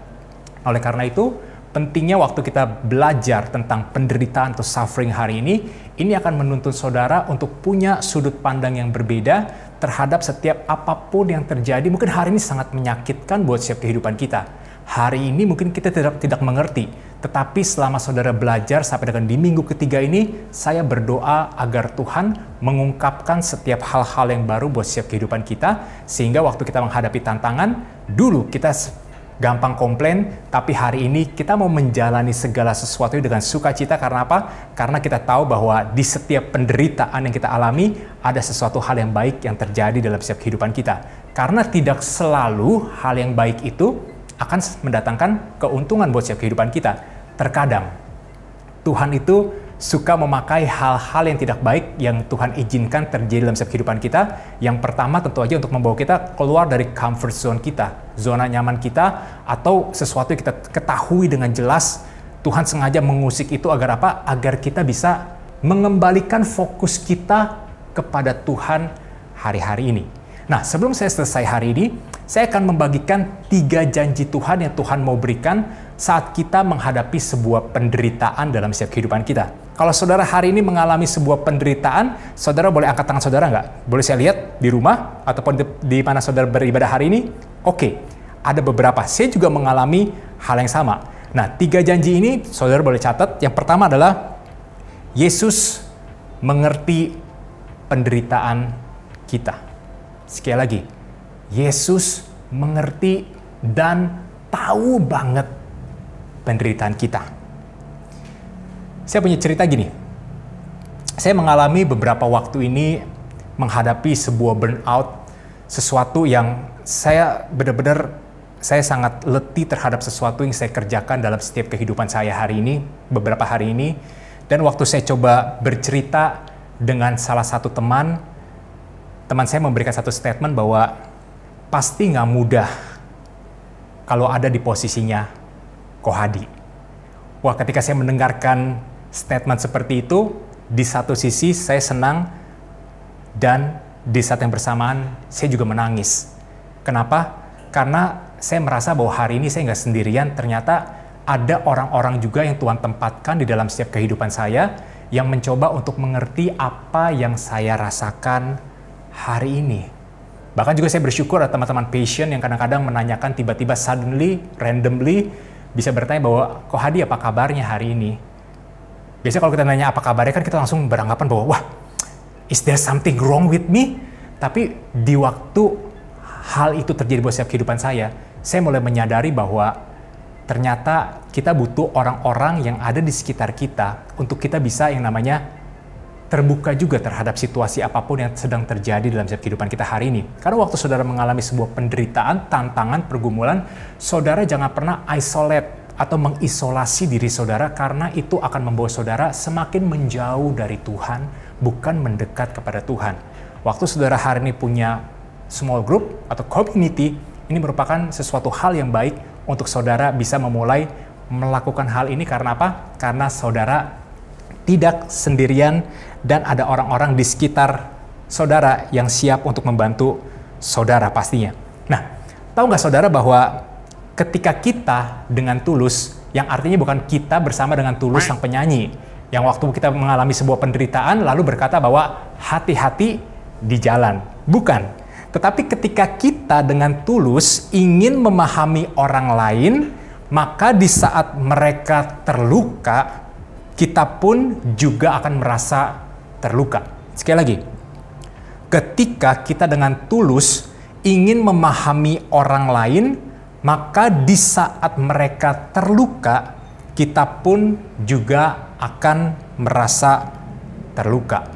C: Oleh karena itu, pentingnya waktu kita belajar tentang penderitaan atau suffering hari ini akan menuntun saudara untuk punya sudut pandang yang berbeda terhadap setiap apapun yang terjadi. Mungkin hari ini sangat menyakitkan buat setiap kehidupan kita. Hari ini mungkin kita tidak mengerti. Tetapi selama saudara belajar sampai dengan di minggu ketiga ini, saya berdoa agar Tuhan mengungkapkan setiap hal-hal yang baru buat setiap kehidupan kita. Sehingga waktu kita menghadapi tantangan, dulu kita gampang komplain, tapi hari ini kita mau menjalani segala sesuatu dengan sukacita. Karena apa? Karena kita tahu bahwa di setiap penderitaan yang kita alami, ada sesuatu hal yang baik yang terjadi dalam setiap kehidupan kita. Karena tidak selalu hal yang baik itu akan mendatangkan keuntungan buat setiap kehidupan kita. Terkadang Tuhan itu suka memakai hal-hal yang tidak baik yang Tuhan izinkan terjadi dalam setiap kehidupan kita. Yang pertama tentu aja untuk membawa kita keluar dari comfort zone kita, zona nyaman kita, atau sesuatu yang kita ketahui dengan jelas. Tuhan sengaja mengusik itu agar apa? Agar kita bisa mengembalikan fokus kita kepada Tuhan hari-hari ini. Nah, sebelum saya selesai hari ini, saya akan membagikan 3 janji Tuhan yang Tuhan mau berikan saat kita menghadapi sebuah penderitaan dalam setiap kehidupan kita. Kalau saudara hari ini mengalami sebuah penderitaan, saudara boleh angkat tangan saudara nggak? Boleh saya lihat di rumah ataupun di mana saudara beribadah hari ini? Oke, ada beberapa. Saya juga mengalami hal yang sama. Nah, 3 janji ini saudara boleh catat. Yang pertama adalah Yesus mengerti penderitaan kita. Sekali lagi, Yesus mengerti dan tahu banget penderitaan kita. Saya punya cerita gini. Saya mengalami beberapa waktu ini menghadapi sebuah burnout, sesuatu yang saya benar-benar sangat letih terhadap sesuatu yang saya kerjakan dalam setiap kehidupan saya hari ini, beberapa hari ini. Dan waktu saya coba bercerita dengan salah satu teman saya memberikan satu statement bahwa pasti nggak mudah kalau ada di posisinya Kohadi. Wah, ketika saya mendengarkan statement seperti itu, di satu sisi saya senang dan di saat yang bersamaan saya juga menangis. Kenapa? Karena saya merasa bahwa hari ini saya nggak sendirian, ternyata ada orang-orang juga yang Tuhan tempatkan di dalam setiap kehidupan saya yang mencoba untuk mengerti apa yang saya rasakan hari ini. Bahkan juga saya bersyukur ada teman-teman patient yang kadang-kadang menanyakan tiba-tiba suddenly, randomly, bisa bertanya bahwa, Kohadi apa kabarnya hari ini? Biasanya kalau kita nanya apa kabarnya kan kita langsung beranggapan bahwa, wah, is there something wrong with me? Tapi di waktu hal itu terjadi buat setiap kehidupan saya mulai menyadari bahwa ternyata kita butuh orang-orang yang ada di sekitar kita untuk kita bisa yang namanya terbuka juga terhadap situasi apapun yang sedang terjadi dalam setiap kehidupan kita hari ini. Karena waktu saudara mengalami sebuah penderitaan, tantangan, pergumulan, saudara jangan pernah isolate atau mengisolasi diri saudara, karena itu akan membawa saudara semakin menjauh dari Tuhan, bukan mendekat kepada Tuhan. Waktu saudara hari ini punya small group atau community, Ini merupakan sesuatu hal yang baik untuk saudara bisa memulai melakukan hal ini. Karena apa? Karena saudara tidak sendirian dan ada orang-orang di sekitar saudara yang siap untuk membantu saudara pastinya. Nah, tahu nggak saudara bahwa ketika kita dengan tulus, yang artinya bukan kita bersama dengan tulus sang penyanyi, yang waktu kita mengalami sebuah penderitaan lalu berkata bahwa hati-hati di jalan. Bukan. Tetapi ketika kita dengan tulus ingin memahami orang lain, maka di saat mereka terluka, kita pun juga akan merasa terluka. Sekali lagi, ketika kita dengan tulus ingin memahami orang lain, maka di saat mereka terluka, kita pun juga akan merasa terluka.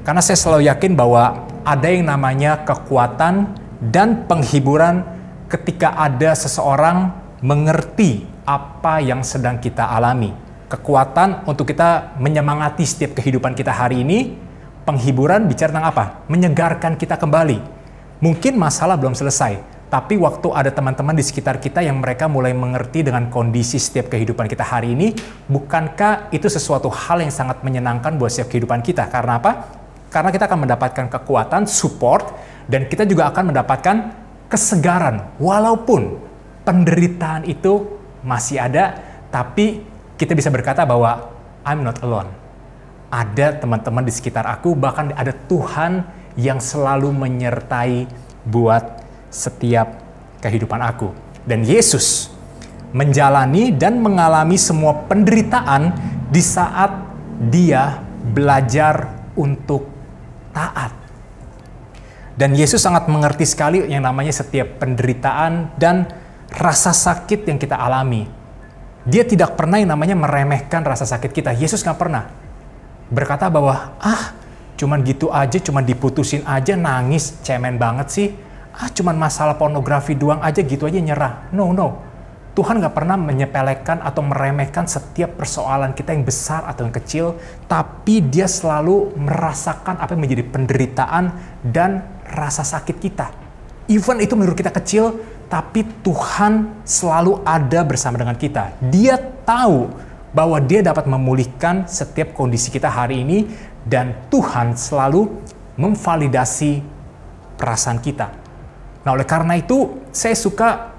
C: Karena saya selalu yakin bahwa ada yang namanya kekuatan dan penghiburan ketika ada seseorang mengerti apa yang sedang kita alami. Kekuatan untuk kita menyemangati setiap kehidupan kita hari ini. Penghiburan bicara tentang apa? Menyegarkan kita kembali. Mungkin masalah belum selesai, tapi waktu ada teman-teman di sekitar kita yang mereka mulai mengerti dengan kondisi setiap kehidupan kita hari ini, bukankah itu sesuatu hal yang sangat menyenangkan buat setiap kehidupan kita? Karena apa? Karena kita akan mendapatkan kekuatan, support, dan kita juga akan mendapatkan kesegaran. Walaupun penderitaan itu masih ada, tapi kita bisa berkata bahwa I'm not alone. Ada teman-teman di sekitar aku, bahkan ada Tuhan yang selalu menyertai buat setiap kehidupan aku. Dan Yesus menjalani dan mengalami semua penderitaan di saat dia belajar untuk taat. Dan Yesus sangat mengerti sekali yang namanya setiap penderitaan dan rasa sakit yang kita alami. Dia tidak pernah yang namanya meremehkan rasa sakit kita. Yesus nggak pernah berkata bahwa, cuman gitu aja, cuman diputusin aja, nangis, cemen banget sih. Cuman masalah pornografi doang aja gitu aja nyerah. No. Tuhan gak pernah menyepelekan atau meremehkan setiap persoalan kita yang besar atau yang kecil. Tapi dia selalu merasakan apa yang menjadi penderitaan dan rasa sakit kita. Even itu menurut kita kecil, tapi Tuhan selalu ada bersama dengan kita. Dia tahu bahwa dia dapat memulihkan setiap kondisi kita hari ini. Dan Tuhan selalu memvalidasi perasaan kita. Nah, oleh karena itu, saya suka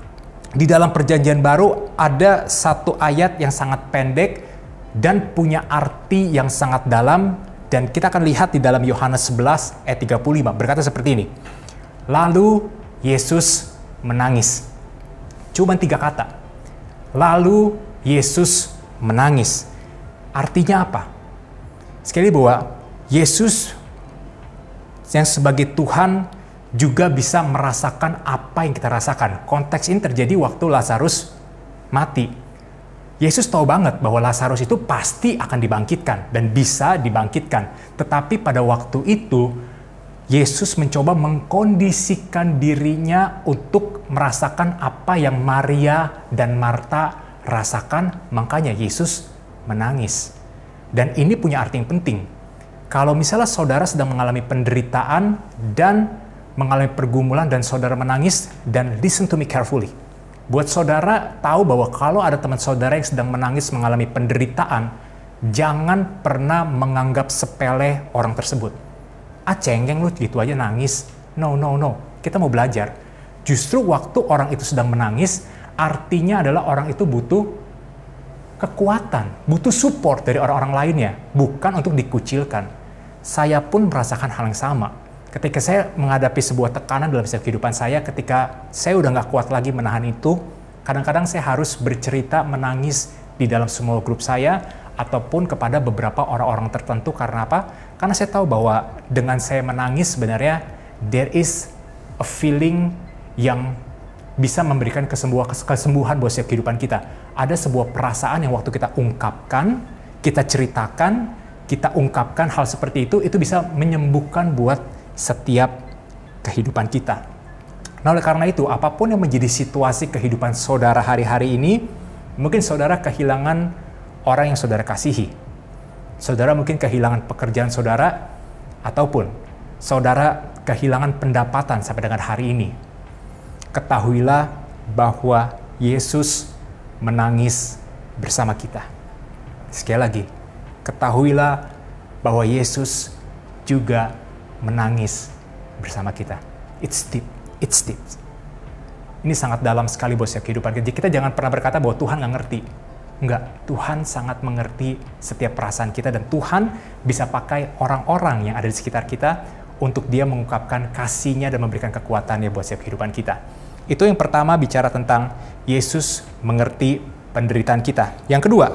C: di dalam Perjanjian Baru ada satu ayat yang sangat pendek dan punya arti yang sangat dalam. Dan kita akan lihat di dalam Yohanes 11 ayat 35. Berkata seperti ini. Lalu Yesus menangis. Cuma 3 kata. Lalu Yesus menangis. Artinya apa? Sekali bahwa Yesus yang sebagai Tuhan juga bisa merasakan apa yang kita rasakan. Konteks ini terjadi waktu Lazarus mati. Yesus tahu banget bahwa Lazarus itu pasti akan dibangkitkan dan bisa dibangkitkan. Tetapi pada waktu itu, Yesus mencoba mengkondisikan dirinya untuk merasakan apa yang Maria dan Marta rasakan. Makanya Yesus menangis. Dan ini punya arti yang penting. Kalau misalnya saudara sedang mengalami penderitaan dan mengalami pergumulan dan saudara menangis, dan listen to me carefully. Buat saudara tahu bahwa kalau ada teman saudara yang sedang menangis mengalami penderitaan, jangan pernah menganggap sepele orang tersebut. Cengeng lu gitu aja nangis. No. Kita mau belajar. Justru waktu orang itu sedang menangis, artinya adalah orang itu butuh kekuatan, butuh support dari orang-orang lainnya, bukan untuk dikucilkan. Saya pun merasakan hal yang sama. Ketika saya menghadapi sebuah tekanan dalam setiap kehidupan saya, ketika saya udah gak kuat lagi menahan itu, kadang-kadang saya harus bercerita menangis di dalam semua grup saya, ataupun kepada beberapa orang-orang tertentu. Karena apa? Karena saya tahu bahwa dengan saya menangis sebenarnya, there is a feeling yang bisa memberikan kesembuhan buat setiap kehidupan kita. Ada sebuah perasaan yang waktu kita ungkapkan, kita ceritakan, kita ungkapkan hal seperti itu bisa menyembuhkan buat setiap kehidupan kita. Nah, oleh karena itu, apapun yang menjadi situasi kehidupan saudara hari-hari ini, mungkin saudara kehilangan orang yang saudara kasihi. Saudara mungkin kehilangan pekerjaan saudara, ataupun saudara kehilangan pendapatan sampai dengan hari ini. ketahuilah bahwa Yesus menangis bersama kita. Sekali lagi, ketahuilah bahwa Yesus juga menangis bersama kita. It's deep, it's deep. Ini sangat dalam sekali buat setiap kehidupan kita. Kita jangan pernah berkata bahwa Tuhan nggak ngerti. Enggak, Tuhan sangat mengerti setiap perasaan kita dan Tuhan bisa pakai orang-orang yang ada di sekitar kita untuk Dia mengungkapkan kasih-Nya dan memberikan kekuatannya buat setiap kehidupan kita. Itu yang pertama, bicara tentang Yesus mengerti penderitaan kita. Yang kedua,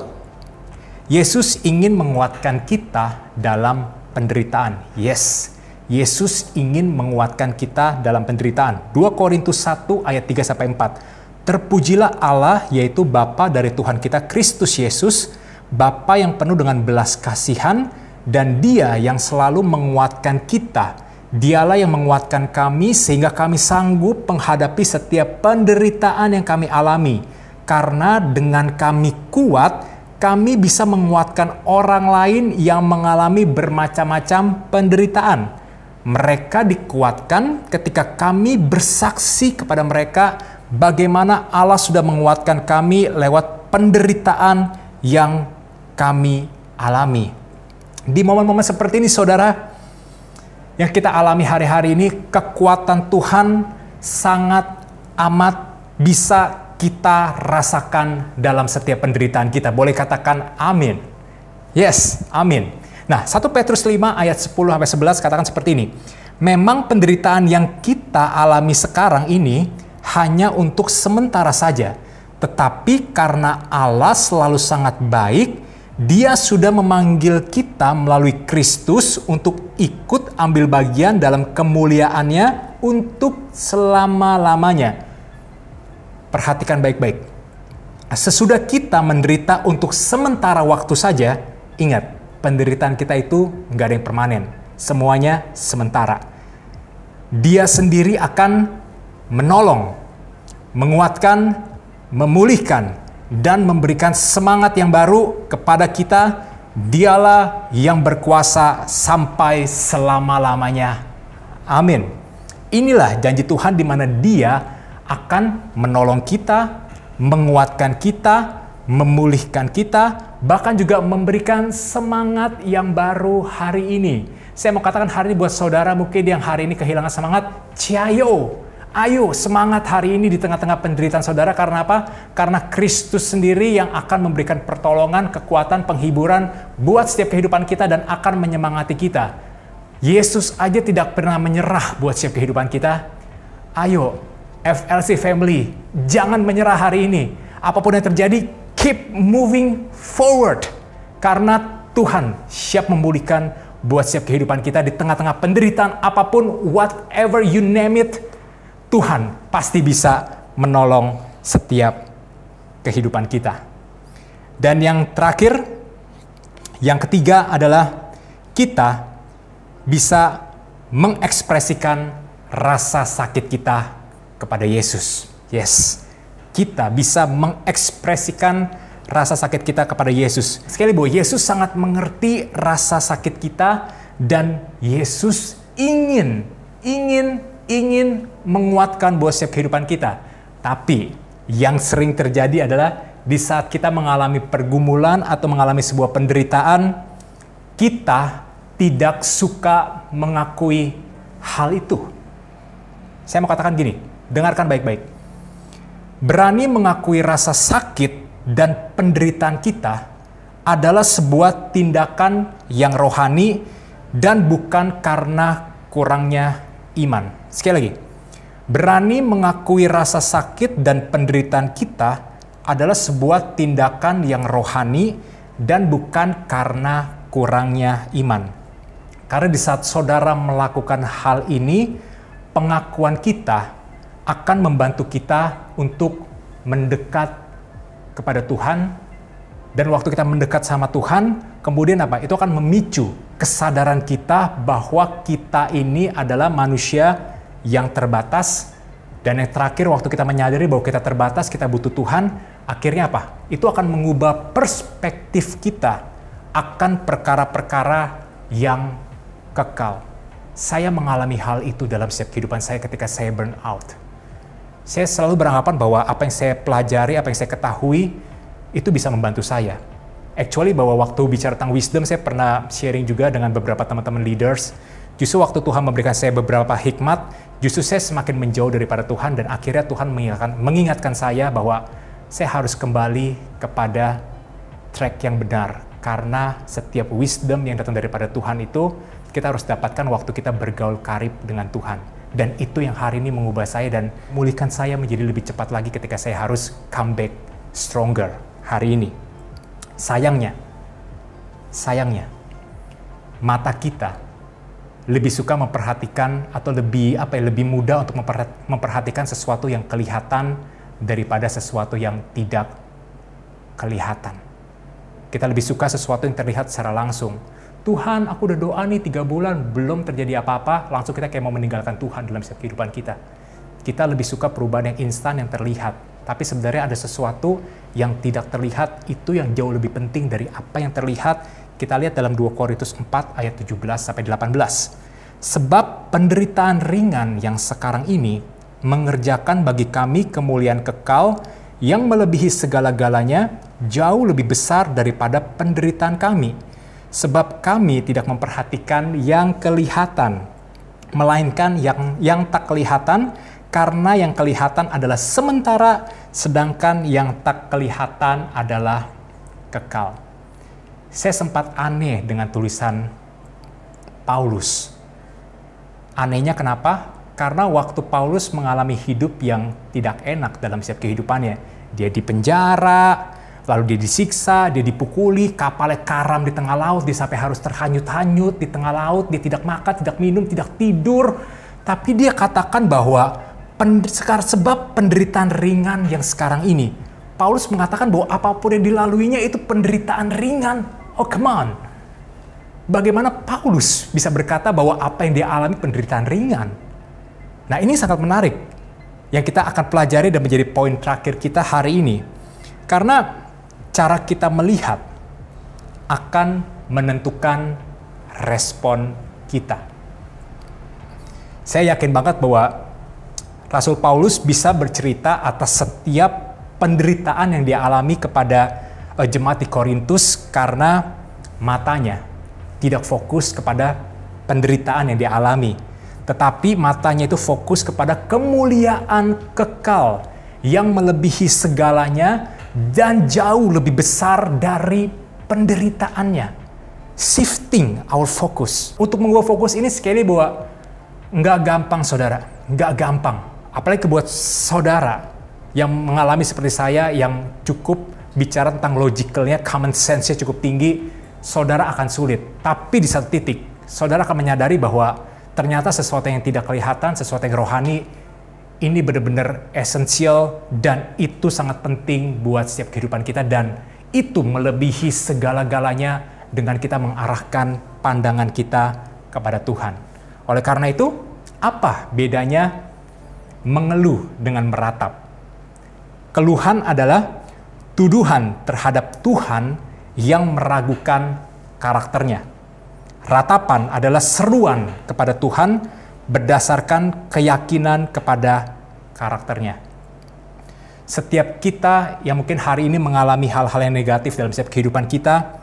C: Yesus ingin menguatkan kita dalam penderitaan. Yes, Yesus ingin menguatkan kita dalam penderitaan. 2 Korintus 1 ayat 3-4. Terpujilah Allah, yaitu Bapa dari Tuhan kita Kristus Yesus, Bapa yang penuh dengan belas kasihan, dan Dia yang selalu menguatkan kita. Dialah yang menguatkan kami sehingga kami sanggup menghadapi setiap penderitaan yang kami alami. Karena dengan kami kuat, kami bisa menguatkan orang lain yang mengalami bermacam-macam penderitaan. Mereka dikuatkan ketika kami bersaksi kepada mereka bagaimana Allah sudah menguatkan kami lewat penderitaan yang kami alami. Di momen-momen seperti ini, saudara, yang kita alami hari-hari ini, kekuatan Tuhan sangat amat bisa kita rasakan dalam setiap penderitaan kita. Boleh katakan amin. Yes, amin. Nah, 1 Petrus 5 ayat 10-11 katakan seperti ini. Memang penderitaan yang kita alami sekarang ini hanya untuk sementara saja. Tetapi karena Allah selalu sangat baik, Dia sudah memanggil kita melalui Kristus untuk ikut ambil bagian dalam kemuliaannya untuk selama-lamanya. Perhatikan baik-baik. Sesudah kita menderita untuk sementara waktu saja, ingat, penderitaan kita itu nggak ada yang permanen. Semuanya sementara. Dia sendiri akan menolong, menguatkan, memulihkan, dan memberikan semangat yang baru kepada kita. Dialah yang berkuasa sampai selama-lamanya. Amin. Inilah janji Tuhan di mana Dia akan menolong kita, menguatkan kita, memulihkan kita, bahkan juga memberikan semangat yang baru hari ini. Saya mau katakan hari ini buat saudara mungkin yang hari ini kehilangan semangat, ciayo. Ayo semangat hari ini di tengah-tengah penderitaan saudara. Karena apa? Karena Kristus sendiri yang akan memberikan pertolongan, kekuatan, penghiburan buat setiap kehidupan kita dan akan menyemangati kita. Yesus aja tidak pernah menyerah buat setiap kehidupan kita. Ayo FLC family, jangan menyerah hari ini. Apapun yang terjadi, keep moving forward. Karena Tuhan siap memulihkan buat setiap kehidupan kita di tengah-tengah penderitaan apapun, whatever you name it. Tuhan pasti bisa menolong setiap kehidupan kita. Dan yang terakhir, yang ketiga adalah kita bisa mengekspresikan rasa sakit kita kepada Yesus. Yes, kita bisa mengekspresikan rasa sakit kita kepada Yesus. Sekali bahwa Yesus sangat mengerti rasa sakit kita dan Yesus ingin menguatkan buat setiap kehidupan kita. Tapi yang sering terjadi adalah di saat kita mengalami pergumulan atau mengalami sebuah penderitaan, kita tidak suka mengakui hal itu. Saya mau katakan gini, dengarkan baik-baik. Berani mengakui rasa sakit dan penderitaan kita adalah sebuah tindakan yang rohani dan bukan karena kurangnya iman. Sekali lagi, berani mengakui rasa sakit dan penderitaan kita adalah sebuah tindakan yang rohani dan bukan karena kurangnya iman. Karena di saat saudara melakukan hal ini, pengakuan kita akan membantu kita untuk mendekat kepada Tuhan. Dan waktu kita mendekat sama Tuhan, kemudian apa? Itu akan memicu kesadaran kita bahwa kita ini adalah manusia yang terbatas. Dan yang terakhir, waktu kita menyadari bahwa kita terbatas, kita butuh Tuhan, akhirnya apa? Itu akan mengubah perspektif kita akan perkara-perkara yang kekal. Saya mengalami hal itu dalam setiap kehidupan saya ketika saya burn out. Saya selalu beranggapan bahwa apa yang saya pelajari, apa yang saya ketahui, itu bisa membantu saya. Actually, bahwa waktu bicara tentang wisdom, saya pernah sharing juga dengan beberapa teman-teman leaders. Justru waktu Tuhan memberikan saya beberapa hikmat, justru saya semakin menjauh daripada Tuhan, dan akhirnya Tuhan mengingatkan saya bahwa saya harus kembali kepada track yang benar. Karena setiap wisdom yang datang daripada Tuhan itu, kita harus dapatkan waktu kita bergaul karib dengan Tuhan. Dan itu yang hari ini mengubah saya dan memulihkan saya menjadi lebih cepat lagi ketika saya harus come back stronger hari ini. Sayangnya, mata kita lebih suka memperhatikan atau lebih mudah untuk memperhatikan sesuatu yang kelihatan daripada sesuatu yang tidak kelihatan. Kita lebih suka sesuatu yang terlihat secara langsung. Tuhan, aku udah doa nih 3 bulan, belum terjadi apa-apa, langsung kita kayak mau meninggalkan Tuhan dalam setiap kehidupan kita. Kita lebih suka perubahan yang instan, yang terlihat. Tapi sebenarnya ada sesuatu yang tidak terlihat, itu yang jauh lebih penting dari apa yang terlihat. Kita lihat dalam 2 Korintus 4 ayat 17-18. Sebab penderitaan ringan yang sekarang ini mengerjakan bagi kami kemuliaan kekal yang melebihi segala-galanya, jauh lebih besar daripada penderitaan kami. Sebab kami tidak memperhatikan yang kelihatan, melainkan yang tak kelihatan, karena yang kelihatan adalah sementara, sedangkan yang tak kelihatan adalah kekal. Saya sempat aneh dengan tulisan Paulus. Anehnya kenapa? Karena waktu Paulus mengalami hidup yang tidak enak dalam setiap kehidupannya. Dia di penjara, lalu dia disiksa, dia dipukuli, kapalnya karam di tengah laut, dia sampai harus terhanyut-hanyut di tengah laut, dia tidak makan, tidak minum, tidak tidur. Tapi dia katakan bahwa sebab penderitaan ringan yang sekarang ini, Paulus mengatakan bahwa apapun yang dilaluinya itu penderitaan ringan. Oh, come on. Bagaimana Paulus bisa berkata bahwa apa yang dia alami penderitaan ringan? Nah, ini sangat menarik yang kita akan pelajari dan menjadi poin terakhir kita hari ini. Karena cara kita melihat akan menentukan respon kita. Saya yakin banget bahwa Rasul Paulus bisa bercerita atas setiap penderitaan yang dia alami kepada jemaat di Korintus karena matanya tidak fokus kepada penderitaan yang dia alami. Tetapi matanya itu fokus kepada kemuliaan kekal yang melebihi segalanya dan jauh lebih besar dari penderitaannya. Shifting our focus. Untuk mengubah fokus ini sekali bahwa nggak gampang, saudara. Nggak gampang. Apalagi buat saudara yang mengalami seperti saya, yang cukup bicara tentang logicalnya, common sense-nya cukup tinggi, saudara akan sulit. Tapi di satu titik, saudara akan menyadari bahwa ternyata sesuatu yang tidak kelihatan, sesuatu yang rohani, ini benar-benar esensial dan itu sangat penting buat setiap kehidupan kita, dan itu melebihi segala-galanya dengan kita mengarahkan pandangan kita kepada Tuhan. Oleh karena itu, apa bedanya mengeluh dengan meratap? Keluhan adalah tuduhan terhadap Tuhan yang meragukan karakternya. Ratapan adalah seruan kepada Tuhan berdasarkan keyakinan kepada karakternya. Setiap kita yang mungkin hari ini mengalami hal-hal yang negatif dalam setiap kehidupan kita,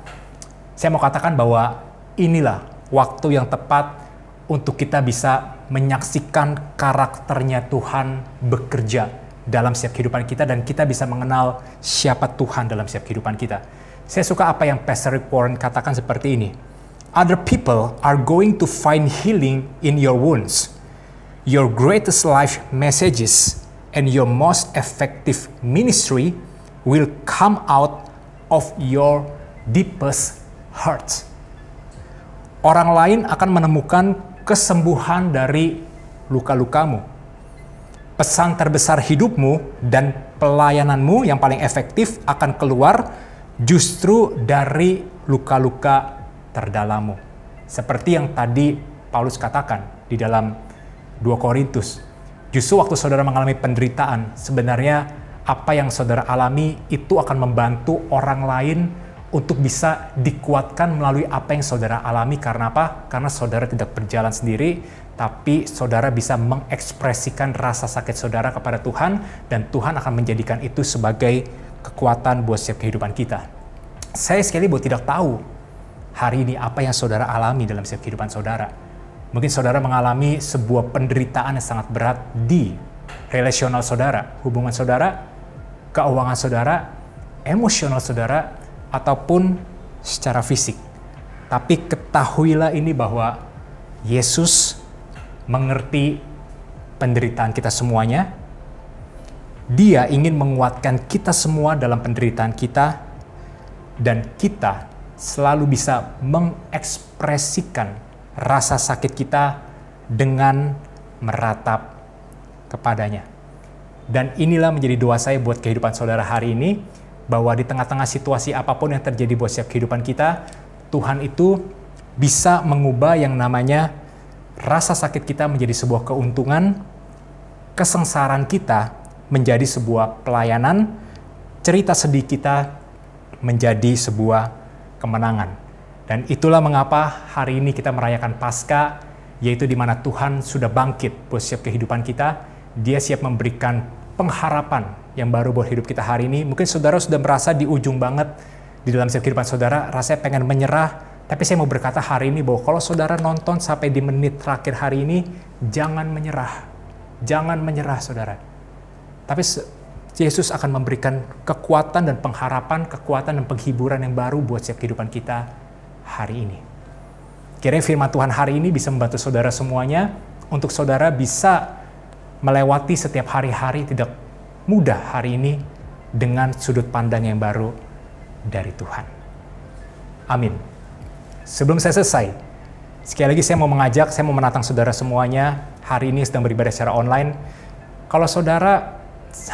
C: saya mau katakan bahwa inilah waktu yang tepat untuk kita bisa menyaksikan karakternya Tuhan bekerja dalam setiap kehidupan kita, dan kita bisa mengenal siapa Tuhan dalam setiap kehidupan kita. Saya suka apa yang Pastor Rick Warren katakan seperti ini. Other people are going to find healing in your wounds. Your greatest life messages and your most effective ministry will come out of your deepest hurts. Orang lain akan menemukan kesembuhan dari luka-lukamu. Pesan terbesar hidupmu dan pelayananmu yang paling efektif akan keluar justru dari luka-luka terdalammu. Seperti yang tadi Paulus katakan di dalam 2 Korintus. Justru waktu saudara mengalami penderitaan, sebenarnya apa yang saudara alami itu akan membantu orang lain untuk bisa dikuatkan melalui apa yang saudara alami. Karena apa? Karena saudara tidak berjalan sendiri, tapi saudara bisa mengekspresikan rasa sakit saudara kepada Tuhan, dan Tuhan akan menjadikan itu sebagai kekuatan buat setiap kehidupan kita. Saya sekali tidak tahu hari ini apa yang saudara alami dalam setiap kehidupan saudara. Mungkin saudara mengalami sebuah penderitaan yang sangat berat di relasional saudara, hubungan saudara, keuangan saudara, emosional saudara, ataupun secara fisik. Tapi ketahuilah ini bahwa Yesus mengerti penderitaan kita semuanya. Dia ingin menguatkan kita semua dalam penderitaan kita, dan kita selalu bisa mengekspresikan rasa sakit kita dengan meratap kepadanya. Dan inilah menjadi doa saya buat kehidupan saudara hari ini, bahwa di tengah-tengah situasi apapun yang terjadi buat setiap kehidupan kita, Tuhan itu bisa mengubah yang namanya rasa sakit kita menjadi sebuah keuntungan, kesengsaraan kita menjadi sebuah pelayanan, cerita sedih kita menjadi sebuah kemenangan. Dan itulah mengapa hari ini kita merayakan Paskah, yaitu di mana Tuhan sudah bangkit buat setiap kehidupan kita. Dia siap memberikan pengharapan yang baru buat hidup kita hari ini. Mungkin saudara sudah merasa di ujung banget di dalam setiap kehidupan saudara, rasanya pengen menyerah. Tapi saya mau berkata hari ini bahwa kalau saudara nonton sampai di menit terakhir hari ini, jangan menyerah. Jangan menyerah saudara. Tapi Yesus akan memberikan kekuatan dan pengharapan, kekuatan dan penghiburan yang baru buat setiap kehidupan kita hari ini. Kiranya firman Tuhan hari ini bisa membantu saudara semuanya, untuk saudara bisa melewati setiap hari-hari tidak mudah hari ini dengan sudut pandang yang baru dari Tuhan. Amin. Sebelum saya selesai, sekali lagi saya mau menatang saudara semuanya hari ini sedang beribadah secara online. Kalau saudara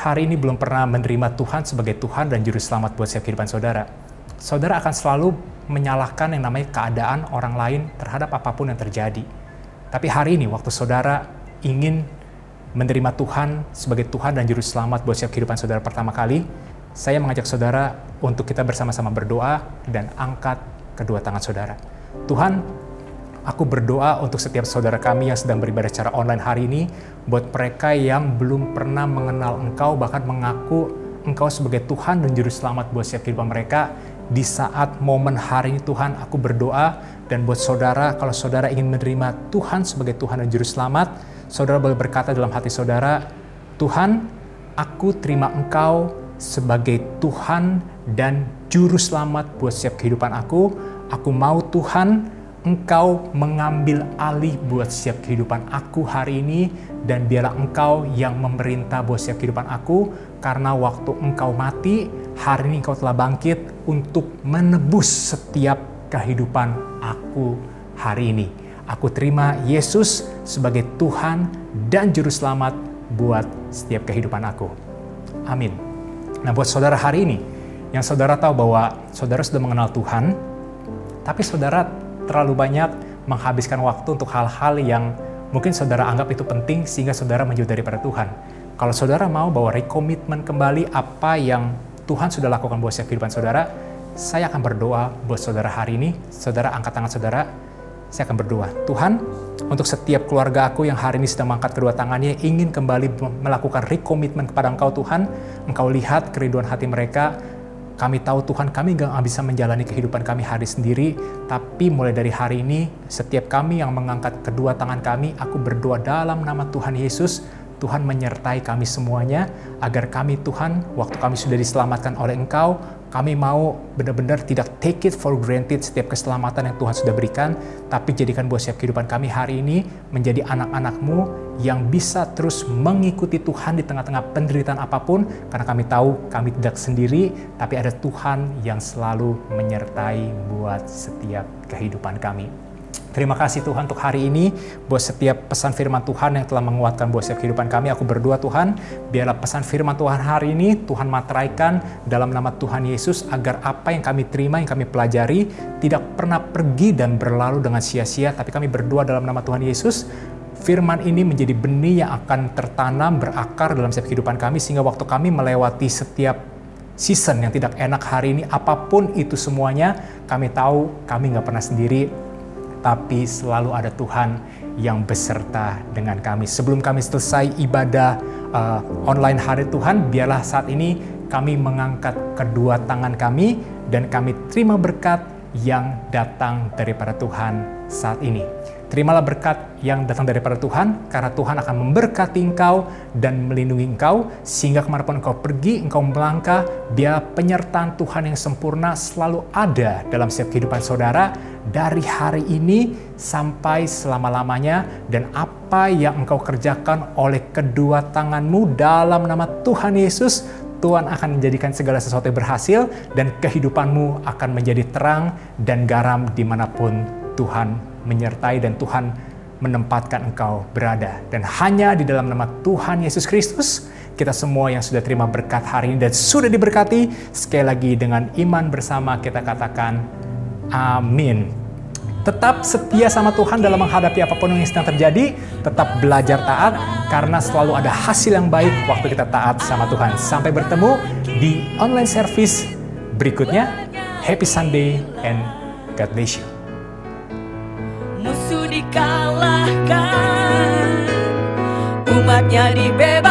C: hari ini belum pernah menerima Tuhan sebagai Tuhan dan Juru Selamat buat setiap kehidupan saudara, saudara akan selalu menyalahkan yang namanya keadaan orang lain terhadap apapun yang terjadi. Tapi hari ini waktu saudara ingin menerima Tuhan sebagai Tuhan dan Juru Selamat buat setiap kehidupan saudara pertama kali, saya mengajak saudara untuk kita bersama-sama berdoa dan angkat kedua tangan saudara. Tuhan, aku berdoa untuk setiap saudara kami yang sedang beribadah secara online hari ini, buat mereka yang belum pernah mengenal Engkau, bahkan mengaku Engkau sebagai Tuhan dan Juru Selamat buat setiap kehidupan mereka. Di saat momen hari ini Tuhan, aku berdoa, dan buat saudara, kalau saudara ingin menerima Tuhan sebagai Tuhan dan Juru Selamat, saudara boleh berkata dalam hati saudara, Tuhan, aku terima Engkau sebagai Tuhan dan Juru Selamat buat setiap kehidupan aku. Aku mau Tuhan, Engkau mengambil alih buat setiap kehidupan aku hari ini, dan biarlah Engkau yang memerintah buat setiap kehidupan aku, karena waktu Engkau mati, hari ini Engkau telah bangkit untuk menebus setiap kehidupan aku hari ini. Aku terima Yesus sebagai Tuhan dan Juru Selamat buat setiap kehidupan aku. Amin. Nah, buat saudara hari ini, yang saudara tahu bahwa saudara sudah mengenal Tuhan, tapi saudara terlalu banyak menghabiskan waktu untuk hal-hal yang mungkin saudara anggap itu penting sehingga saudara menjauh daripada Tuhan. Kalau saudara mau bahwa rekomitmen kembali apa yang Tuhan sudah lakukan buat setiap kehidupan saudara, saya akan berdoa buat saudara hari ini. Saudara angkat tangan saudara, saya akan berdoa. Tuhan, untuk setiap keluarga aku yang hari ini sedang mengangkat kedua tangannya, ingin kembali melakukan rekomitmen kepada Engkau Tuhan. Engkau lihat kerinduan hati mereka. Kami tahu Tuhan, kami gak bisa menjalani kehidupan kami hari sendiri, tapi mulai dari hari ini, setiap kami yang mengangkat kedua tangan kami, aku berdoa dalam nama Tuhan Yesus, Tuhan menyertai kami semuanya, agar kami Tuhan, waktu kami sudah diselamatkan oleh Engkau, kami mau benar-benar tidak take it for granted setiap keselamatan yang Tuhan sudah berikan, tapi jadikan buat setiap kehidupan kami hari ini menjadi anak-anak-Mu yang bisa terus mengikuti Tuhan di tengah-tengah penderitaan apapun, karena kami tahu kami tidak sendiri, tapi ada Tuhan yang selalu menyertai buat setiap kehidupan kami. Terima kasih Tuhan untuk hari ini, buat setiap pesan firman Tuhan yang telah menguatkan buat setiap kehidupan kami. Aku berdoa Tuhan, biarlah pesan firman Tuhan hari ini Tuhan materaikan dalam nama Tuhan Yesus, agar apa yang kami terima, yang kami pelajari, tidak pernah pergi dan berlalu dengan sia-sia, tapi kami berdoa dalam nama Tuhan Yesus, firman ini menjadi benih yang akan tertanam, berakar dalam setiap kehidupan kami, sehingga waktu kami melewati setiap season yang tidak enak hari ini, apapun itu semuanya, kami tahu kami nggak pernah sendiri, tapi selalu ada Tuhan yang beserta dengan kami. Sebelum kami selesai ibadah online hari Tuhan, biarlah saat ini kami mengangkat kedua tangan kami dan kami terima berkat yang datang daripada Tuhan saat ini. Terimalah berkat yang datang daripada Tuhan, karena Tuhan akan memberkati engkau dan melindungi engkau, sehingga kemanapun engkau pergi, engkau melangkah, biar penyertaan Tuhan yang sempurna selalu ada dalam setiap kehidupan saudara, dari hari ini sampai selama-lamanya, dan apa yang engkau kerjakan oleh kedua tanganmu dalam nama Tuhan Yesus, Tuhan akan menjadikan segala sesuatu yang berhasil, dan kehidupanmu akan menjadi terang dan garam dimanapun Tuhan menyertai dan Tuhan menempatkan engkau berada. Dan hanya di dalam nama Tuhan Yesus Kristus, kita semua yang sudah terima berkat hari ini dan sudah diberkati, sekali lagi dengan iman bersama kita katakan amin. Tetap setia sama Tuhan dalam menghadapi apapun yang sedang terjadi. Tetap belajar taat, karena selalu ada hasil yang baik waktu kita taat sama Tuhan. Sampai bertemu di online service berikutnya. Happy Sunday and God bless you.
B: Musuh dikalahkan, umatnya dibebaskan.